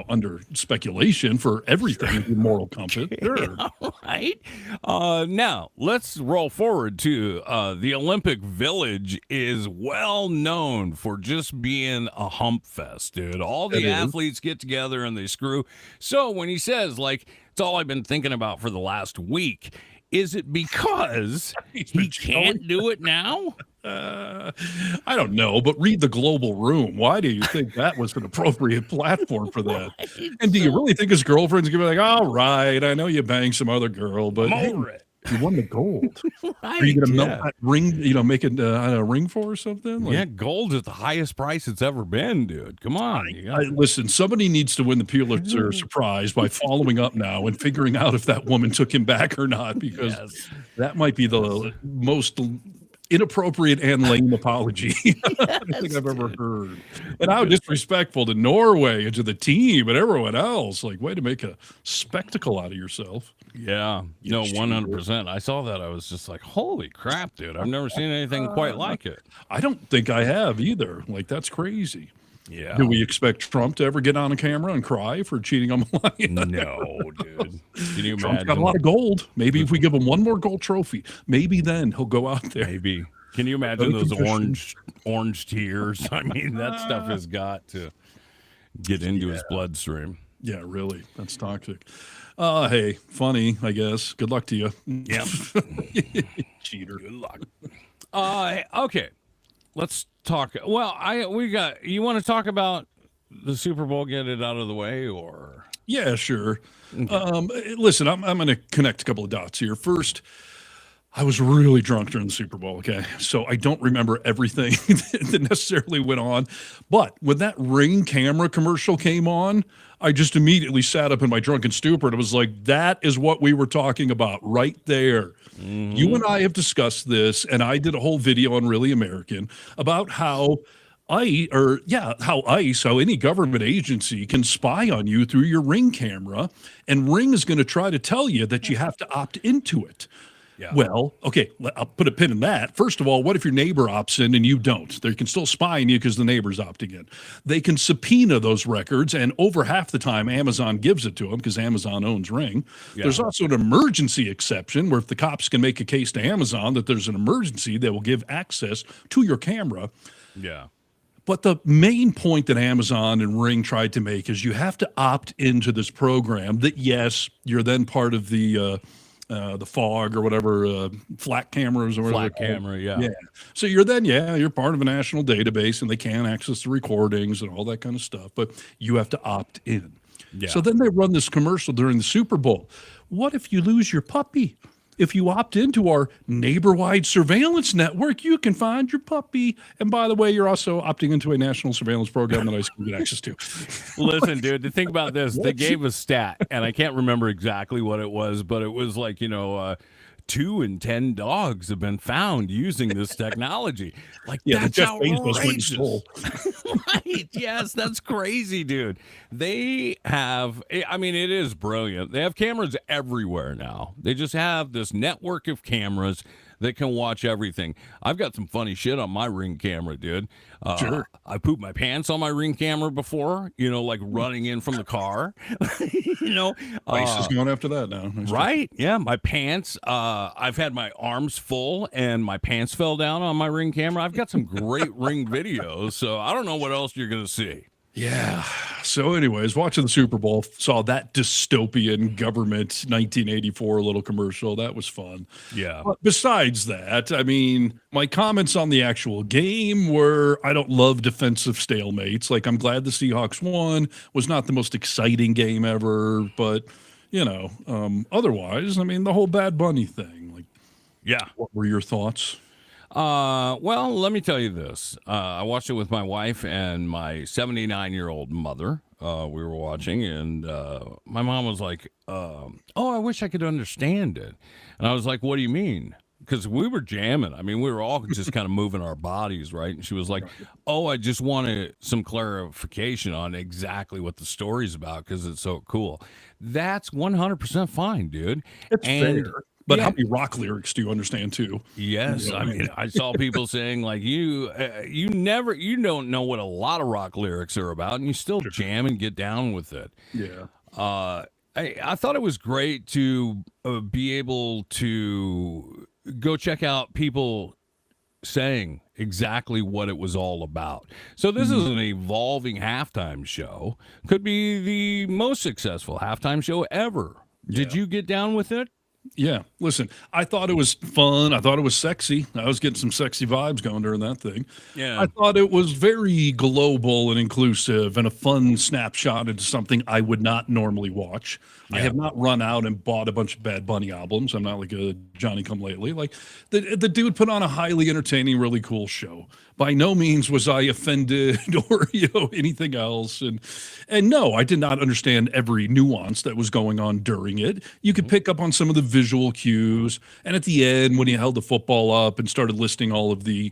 under speculation for everything in your moral compass. Sure. All right. Now, let's roll forward to the Olympic Village is well known for just being a hump fest, dude. All the It is. athletes get together and they screw. So when he says, like, it's all I've been thinking about for the last week, is it because he can't do it now? I don't know, but read the global room. Why do you think that was an appropriate platform for that? And do you really think his girlfriend's gonna be like, all right, I know you banged some other girl, but I'm over it. You won the gold. Right, Are you gonna yeah. melt that ring? Make it a ring for or something? Like, Yeah, gold is the highest price it's ever been, dude. Come on. You got- listen, somebody needs to win the Pulitzer Prize by following up now and figuring out if that woman took him back or not, because that might be the most inappropriate and lame apology I think I've ever heard. And how disrespectful to Norway and to the team and everyone else. Like, way to make a spectacle out of yourself. Yeah, no, 100%. I saw that. I was just like, holy crap, dude. I've never seen anything quite like it. I don't think I have either. Like, that's crazy. Yeah. Do we expect Trump to ever get on a camera and cry for cheating on Melania? No, dude. Can you Trump's imagine? got a lot of gold. Maybe if we give him one more gold trophy, maybe then he'll go out there. Maybe. Can you imagine Another those confession. orange tears? I mean, that stuff has got to get into his bloodstream. Yeah, really. That's toxic. Hey, funny, I guess. Good luck to you. Yep. Cheater. Good luck. Okay. Let's talk. Well, you want to talk about the Super Bowl, get it out of the way, or? Yeah, sure. Listen, I'm going to connect a couple of dots here. First, I was really drunk during the Super Bowl, okay? So I don't remember everything that necessarily went on. But when that Ring camera commercial came on, I just immediately sat up in my drunken stupor and it was like, that is what we were talking about right there. You and I have discussed this, and I did a whole video on Really American about how how any government agency can spy on you through your Ring camera, and Ring is going to try to tell you that you have to opt into it. Yeah. Well, okay, I'll put a pin in that. First of all, what if your neighbor opts in and you don't? They can still spy on you because the neighbor's opting in. They can subpoena those records, and over half the time, Amazon gives it to them because Amazon owns Ring. Yeah. There's also an emergency exception where if the cops can make a case to Amazon that there's an emergency, they will give access to your camera. Yeah. But the main point that Amazon and Ring tried to make is you have to opt into this program that, yes, you're then part of the fog or whatever, flat cameras or whatever. Flat camera, yeah. So you're part of a national database and they can access the recordings and all that kind of stuff, but you have to opt in. Yeah. So then they run this commercial during the Super Bowl. What if you lose your puppy? If you opt into our neighbor-wide surveillance network, you can find your puppy. And by the way, you're also opting into a national surveillance program that I can get access to. Listen, dude, to think about this, they gave a stat, and I can't remember exactly what it was, but it was like, 2 in 10 dogs have been found using this technology. Like, that's Jeff Bezos went and outrageous. stole. Right. Yes, that's crazy, dude. They have, I mean, it is brilliant. They have cameras everywhere now. They just have this network of cameras that can watch everything. I've got some funny shit on my Ring camera, dude. Sure. I pooped my pants on my Ring camera before, like running in from the car. ICE is going after that now. Right? Yeah, my pants. I've had my arms full and my pants fell down on my Ring camera. I've got some great Ring videos, so I don't know what else you're going to see. Yeah. So anyways, watching the Super Bowl, saw that dystopian government 1984 little commercial. That was fun. Yeah. But besides that, I mean, my comments on the actual game were, I don't love defensive stalemates. Like, I'm glad the Seahawks won. Was not the most exciting game ever, but otherwise, I mean, the whole Bad Bunny thing. Like, yeah. What were your thoughts? Well, let me tell you this. I watched it with my wife and my 79-year-old mother. We were watching, and my mom was like, oh, I wish I could understand it. And I was like, what do you mean? Because we were jamming. I mean, we were all just kind of moving our bodies, right? And she was like, oh, I just wanted some clarification on exactly what the story's about because it's so cool. That's 100% fine, dude. It's fair. But how many rock lyrics do you understand too? Yes, I mean, I saw people saying like you don't know what a lot of rock lyrics are about, and you still jam and get down with it. Yeah. I thought it was great to be able to go check out people saying exactly what it was all about. So this is an evolving halftime show. Could be the most successful halftime show ever. Did you get down with it? Yeah. Listen, I thought it was fun. I thought it was sexy. I was getting some sexy vibes going during that thing. Yeah. I thought it was very global and inclusive and a fun snapshot into something I would not normally watch. Yeah. I have not run out and bought a bunch of Bad Bunny albums. I'm not like a Johnny Come Lately. Like the dude put on a highly entertaining, really cool show. By no means was I offended or anything else. And no, I did not understand every nuance that was going on during it. You could pick up on some of the visual cues. And at the end, when he held the football up and started listing all of the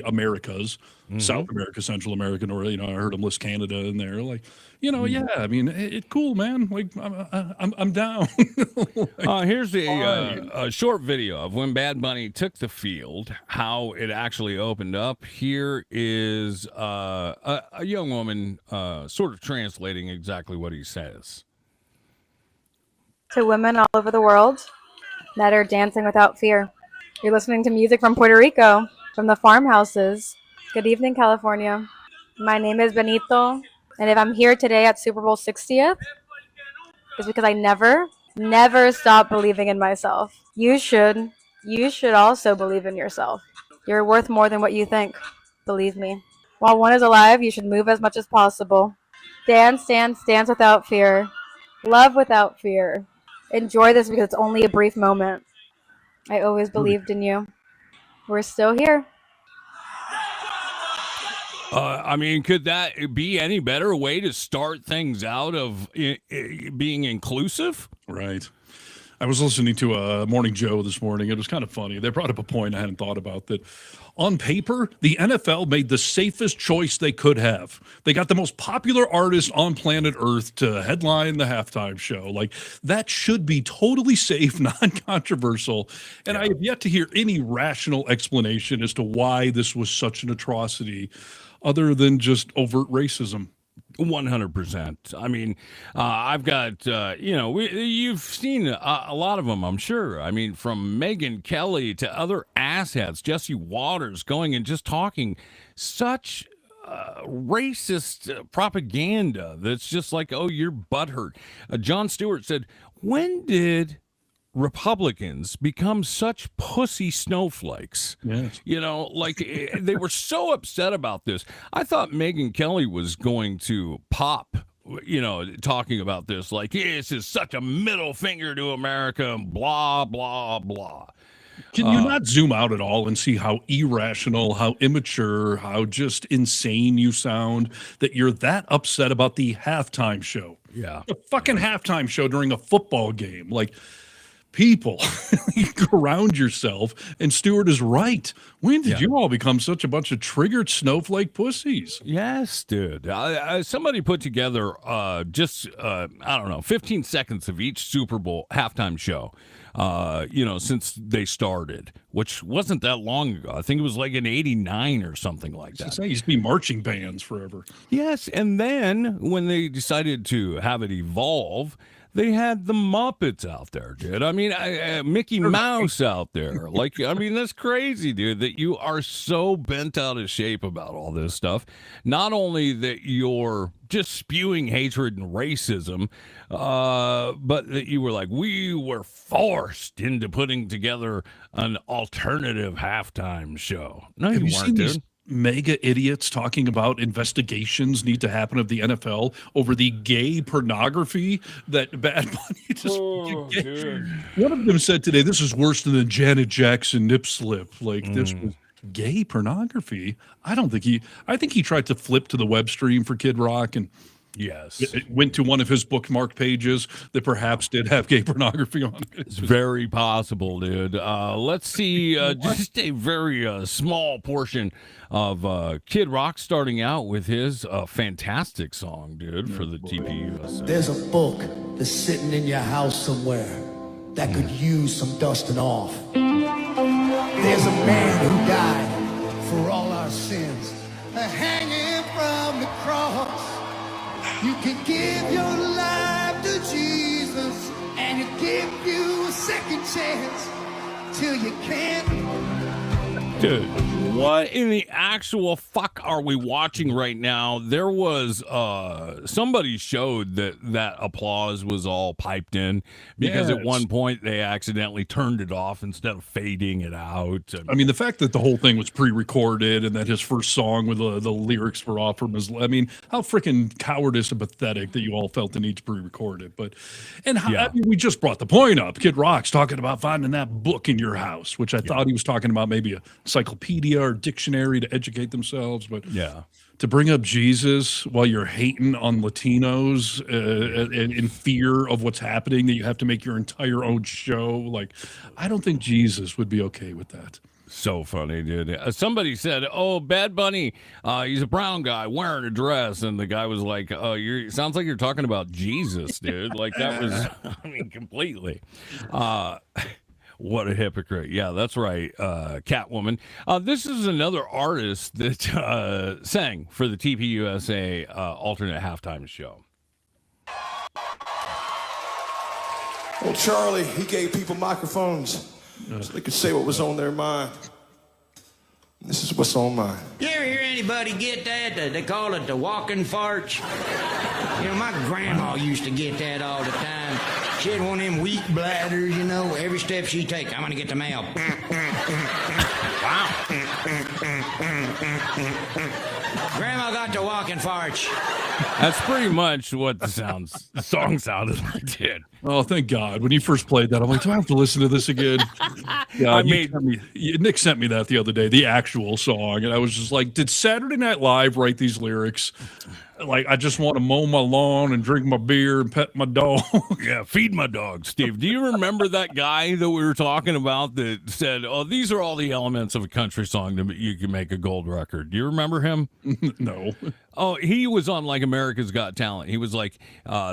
Americas, South America, Central America, or I heard him list Canada in there. Like, yeah, I mean, it cool, man. Like, I'm down. Here's a short video of when Bad Bunny took the field, how it actually opened up. Here is a young woman sort of translating exactly what he says. To women all over the world that are dancing without fear. You're listening to music from Puerto Rico, from the farmhouses. Good evening, California. My name is Benito, and if I'm here today at Super Bowl 60th, it's because I never stop believing in myself. You should also believe in yourself. You're worth more than what you think. Believe me. While one is alive, you should move as much as possible. Dance without fear. Love without fear. Enjoy this because it's only a brief moment. I always believed in you. We're still here. I mean, could that be any better way to start things out of being inclusive? Right. I was listening to Morning Joe this morning. It was kind of funny. They brought up a point I hadn't thought about, that on paper, the NFL made the safest choice they could have. They got the most popular artist on planet Earth to headline the halftime show. Like, that should be totally safe, non-controversial. And I have yet to hear any rational explanation as to why this was such an atrocity, other than just overt racism. 100%. I mean, I've got, you've seen a lot of them, I'm sure. I mean, from Megyn Kelly to other asshats, Jesse Waters going and just talking such racist propaganda that's just like, oh, you're butthurt. Jon Stewart said, when did Republicans become such pussy snowflakes? Yes. They were so upset about this. I thought Megyn Kelly was going to pop, talking about this, like, this is such a middle finger to America, blah, blah, blah. Can you not zoom out at all and see how irrational, how immature, how just insane you sound, that you're that upset about the halftime show? Yeah. The fucking halftime show during a football game. Like, people, ground yourself. And Stewart is right. When did you all become such a bunch of triggered snowflake pussies? Yes, dude. Somebody put together I don't know, 15 seconds of each Super Bowl halftime show, since they started, which wasn't that long ago. I think it was like in 89 or something like that. It used to be marching bands forever. Yes, and then when they decided to have it evolve, they had the Muppets out there, dude. I mean, Mickey Mouse out there. Like, I mean, that's crazy, dude, that you are so bent out of shape about all this stuff. Not only that you're just spewing hatred and racism, but that you were like, we were forced into putting together an alternative halftime show. No, you weren't, dude. Mega idiots talking about investigations need to happen of the NFL over the gay pornography that Bad Bunny just dude. One of them said today, this is worse than the Janet Jackson nip slip. Like, this was gay pornography. I think he tried to flip to the web stream for Kid Rock, and yes, it went to one of his bookmark pages that perhaps did have gay pornography on it. It's very possible, dude. Let's see just a very small portion of Kid Rock starting out with his fantastic song, dude, for the TPUSA. There's a book that's sitting in your house somewhere that could use some dusting off. There's a man who died for all our sins, hanging from the cross. You can give your life to Jesus, and he'll give you a second chance till you can't. Dude, what in the actual fuck are we watching right now? There was somebody showed that applause was all piped in because at one point they accidentally turned it off instead of fading it out. I mean, the fact that the whole thing was pre-recorded and that his first song with the lyrics were off from his, I mean, how freaking cowardice and pathetic that you all felt the need to pre-record it. But, I mean, we just brought the point up. Kid Rock's talking about finding that book in your house, which I thought he was talking about maybe a encyclopedia or dictionary to educate themselves, but to bring up Jesus while you're hating on Latinos and in fear of what's happening, that you have to make your entire own show, like, I don't think Jesus would be okay with that. So funny, dude. Somebody said, "Oh, Bad Bunny, he's a brown guy wearing a dress," and the guy was like, "Oh, sounds like you're talking about Jesus, dude." Like, that was, I mean, completely. What a hypocrite. Yeah, that's right, Catwoman. This is another artist that sang for the TPUSA alternate halftime show. Well, Charlie, he gave people microphones so they could say what was on their mind. This is what's on mine. You ever hear anybody get that? They call it the walking farts. You know, my grandma used to get that all the time. She had one of them weak bladders, you know. Every step she take, I'm gonna get the mail. Wow. Grandma got the walking farts. That's pretty much what the song sounded like, dude. Oh, thank God. When you first played that, I'm like, do I have to listen to this again? Yeah, Nick sent me that the other day, the actual song, and I was just like, did Saturday Night Live write these lyrics? Like, I just want to mow my lawn and drink my beer and pet my dog. Yeah, feed my dog, Steve. Do you remember that guy that we were talking about that said, oh, these are all the elements of a country song that you can make a gold record? Do you remember him? No. Oh, he was on like America's Got Talent. He was like,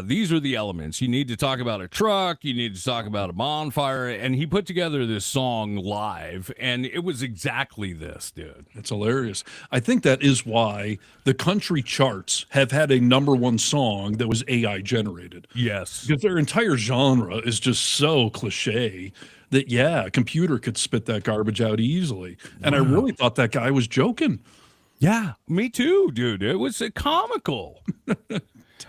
these are the elements. You need to talk about a truck. You need to talk about a bonfire. And he put together this song live, and it was exactly this, dude. It's hilarious. I think that is why the country charts have had a number one song that was AI generated. Yes. Because their entire genre is just so cliche that, yeah, a computer could spit that garbage out easily. And I really thought that guy was joking. Yeah, me too, dude. It was comical.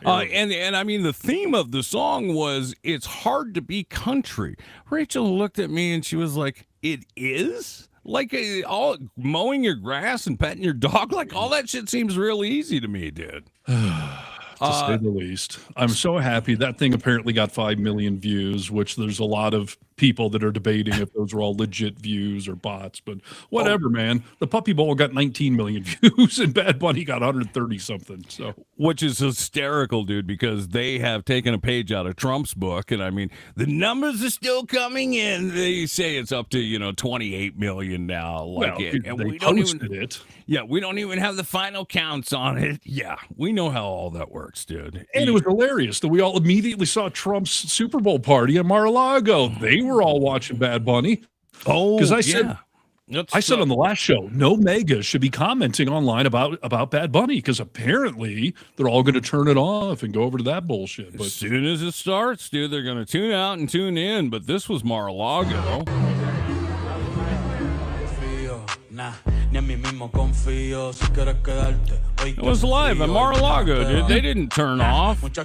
And I mean, the theme of the song was, it's hard to be country. Rachel looked at me and she was like, it is? Like all mowing your grass and petting your dog? Like all that shit seems real easy to me, dude. To say the least. I'm so happy. That thing apparently got 5 million views, which there's a lot of people that are debating if those were all legit views or bots, but whatever, man. The Puppy Bowl got 19 million views and Bad Bunny got 130 something. So, which is hysterical, dude, because they have taken a page out of Trump's book, and I mean, the numbers are still coming in. They say it's up to 28 million now. Like well, it, and they we don't posted even. it. Yeah, we don't even have the final counts on it. Yeah, we know how all that works, dude. And it was hilarious that we all immediately saw Trump's Super Bowl party at Mar-a-Lago. They were all watching Bad Bunny. Oh, because I said on the last show, no megas should be commenting online about Bad Bunny because apparently they're all going to turn it off and go over to that bullshit. But as soon as it starts, dude, they're going to tune out and tune in. But this was Mar-a-Lago. It was live at Mar-a-Lago, dude. They didn't turn off. And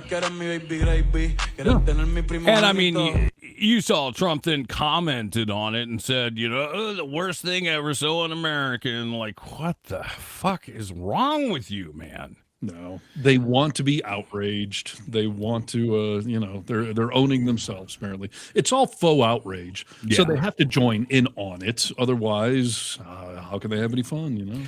I mean, you saw Trump then commented on it and said, the worst thing ever, so un-American. Like, what the fuck is wrong with you, man? No, they want to be outraged. They want to, they're owning themselves. Apparently, it's all faux outrage. Yeah. So they have to join in on it. Otherwise, how can they have any fun?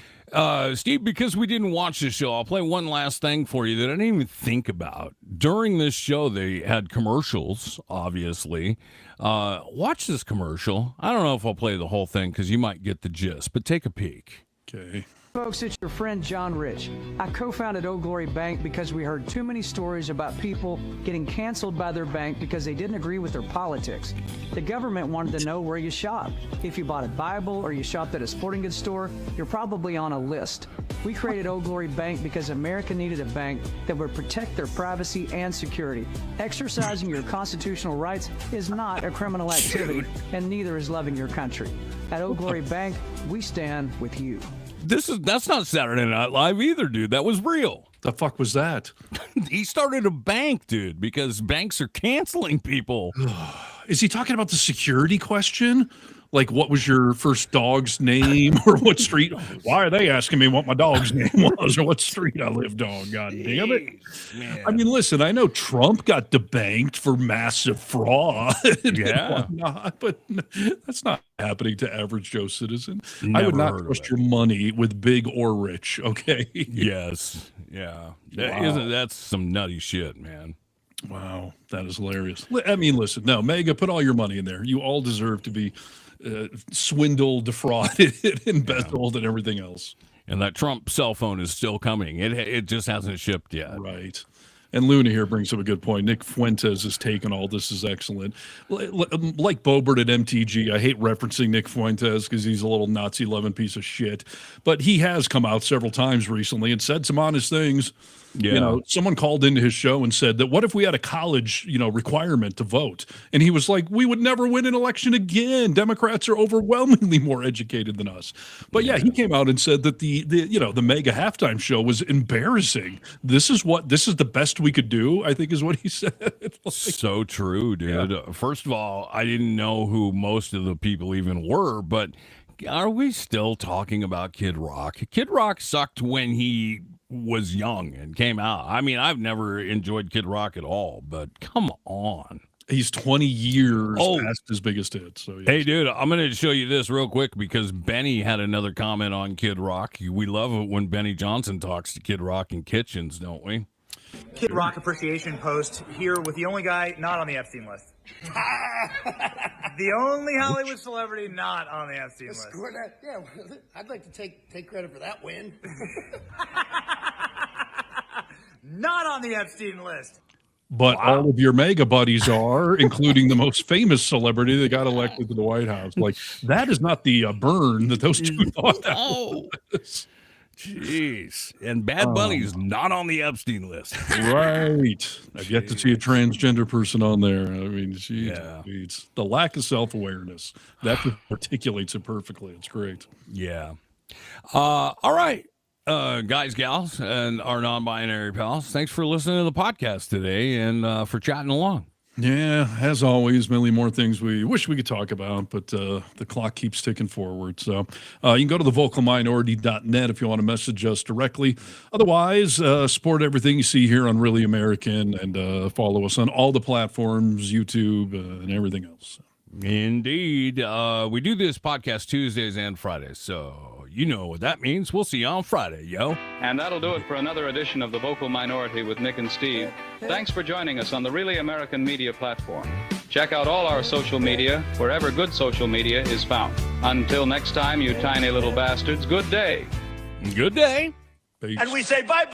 Steve, because we didn't watch the show, I'll play one last thing for you that I didn't even think about. During this show, they had commercials, obviously. Watch this commercial. I don't know if I'll play the whole thing because you might get the gist, but take a peek. Okay. Folks, it's your friend John Rich. I co-founded Old Glory Bank because we heard too many stories about people getting canceled by their bank because they didn't agree with their politics. The government wanted to know where you shop. If you bought a Bible or you shopped at a sporting goods store, you're probably on a list. We created Old Glory Bank because America needed a bank that would protect their privacy and security. Exercising your constitutional rights is not a criminal activity, and neither is loving your country. At Old Glory Bank, we stand with you. That's not Saturday Night Live either, dude. That was real. The fuck was that? He started a bank, dude, because banks are canceling people. Is he talking about the security question? Like, what was your first dog's name or what street? Why are they asking me what my dog's name was or what street I lived on? God damn it. Man. I mean, listen, I know Trump got debanked for massive fraud. Yeah. But that's not happening to average Joe citizen. Never I would not trust your money with big or rich, okay? Yes. Yeah. Wow. That's some nutty shit, man. Wow. That is hilarious. I mean, listen, no, Mega, put all your money in there. You all deserve to be swindled, defrauded, embezzled, and everything else. And that Trump cell phone is still coming. It just hasn't shipped yet. Right. And Luna here brings up a good point. Nick Fuentes has taken all this is excellent. Like Bobert at MTG, I hate referencing Nick Fuentes because he's a little Nazi-loving piece of shit. But he has come out several times recently and said some honest things. Yeah. Someone called into his show and said that what if we had a college, requirement to vote? And he was like, we would never win an election again. Democrats are overwhelmingly more educated than us. But yeah, he came out and said that the mega halftime show was embarrassing. This is the best we could do, I think is what he said. So true, dude. Yeah. First of all, I didn't know who most of the people even were, but are we still talking about Kid Rock? Kid Rock sucked when he was young and came out. I mean, I've never enjoyed Kid Rock at all, but come on. He's 20 years past his biggest hit. So yes. Hey, dude, I'm going to show you this real quick because Benny had another comment on Kid Rock. We love it when Benny Johnson talks to Kid Rock in kitchens, don't we? Kid Rock appreciation post here with the only guy not on the Epstein list. The only Hollywood celebrity not on the Epstein list. Yeah, I'd like to take credit for that win. Not on the Epstein list. But all of your mega buddies are, including the most famous celebrity that got elected to the White House. Like, that is not the burn that those two thought that was. Jeez. And Bad Bunny's not on the Epstein list. Right. I've yet to see a transgender person on there. I mean, it's the lack of self-awareness. That articulates it perfectly. It's great. Yeah. All right. Guys, gals, and our non-binary pals, thanks for listening to the podcast today and for chatting along. Yeah, as always, many more things we wish we could talk about, but the clock keeps ticking forward. So you can go to thevocalminority.net if you want to message us directly. Otherwise, support everything you see here on Really American and follow us on all the platforms, YouTube, and everything else. Indeed. We do this podcast Tuesdays and Fridays, so you know what that means. We'll see you on Friday, yo. And that'll do it for another edition of The Vocal Minority with Nick and Steve. Thanks for joining us on the Really American Media platform. Check out all our social media wherever good social media is found. Until next time, you tiny little bastards, good day. Good day. Peace. And we say bye.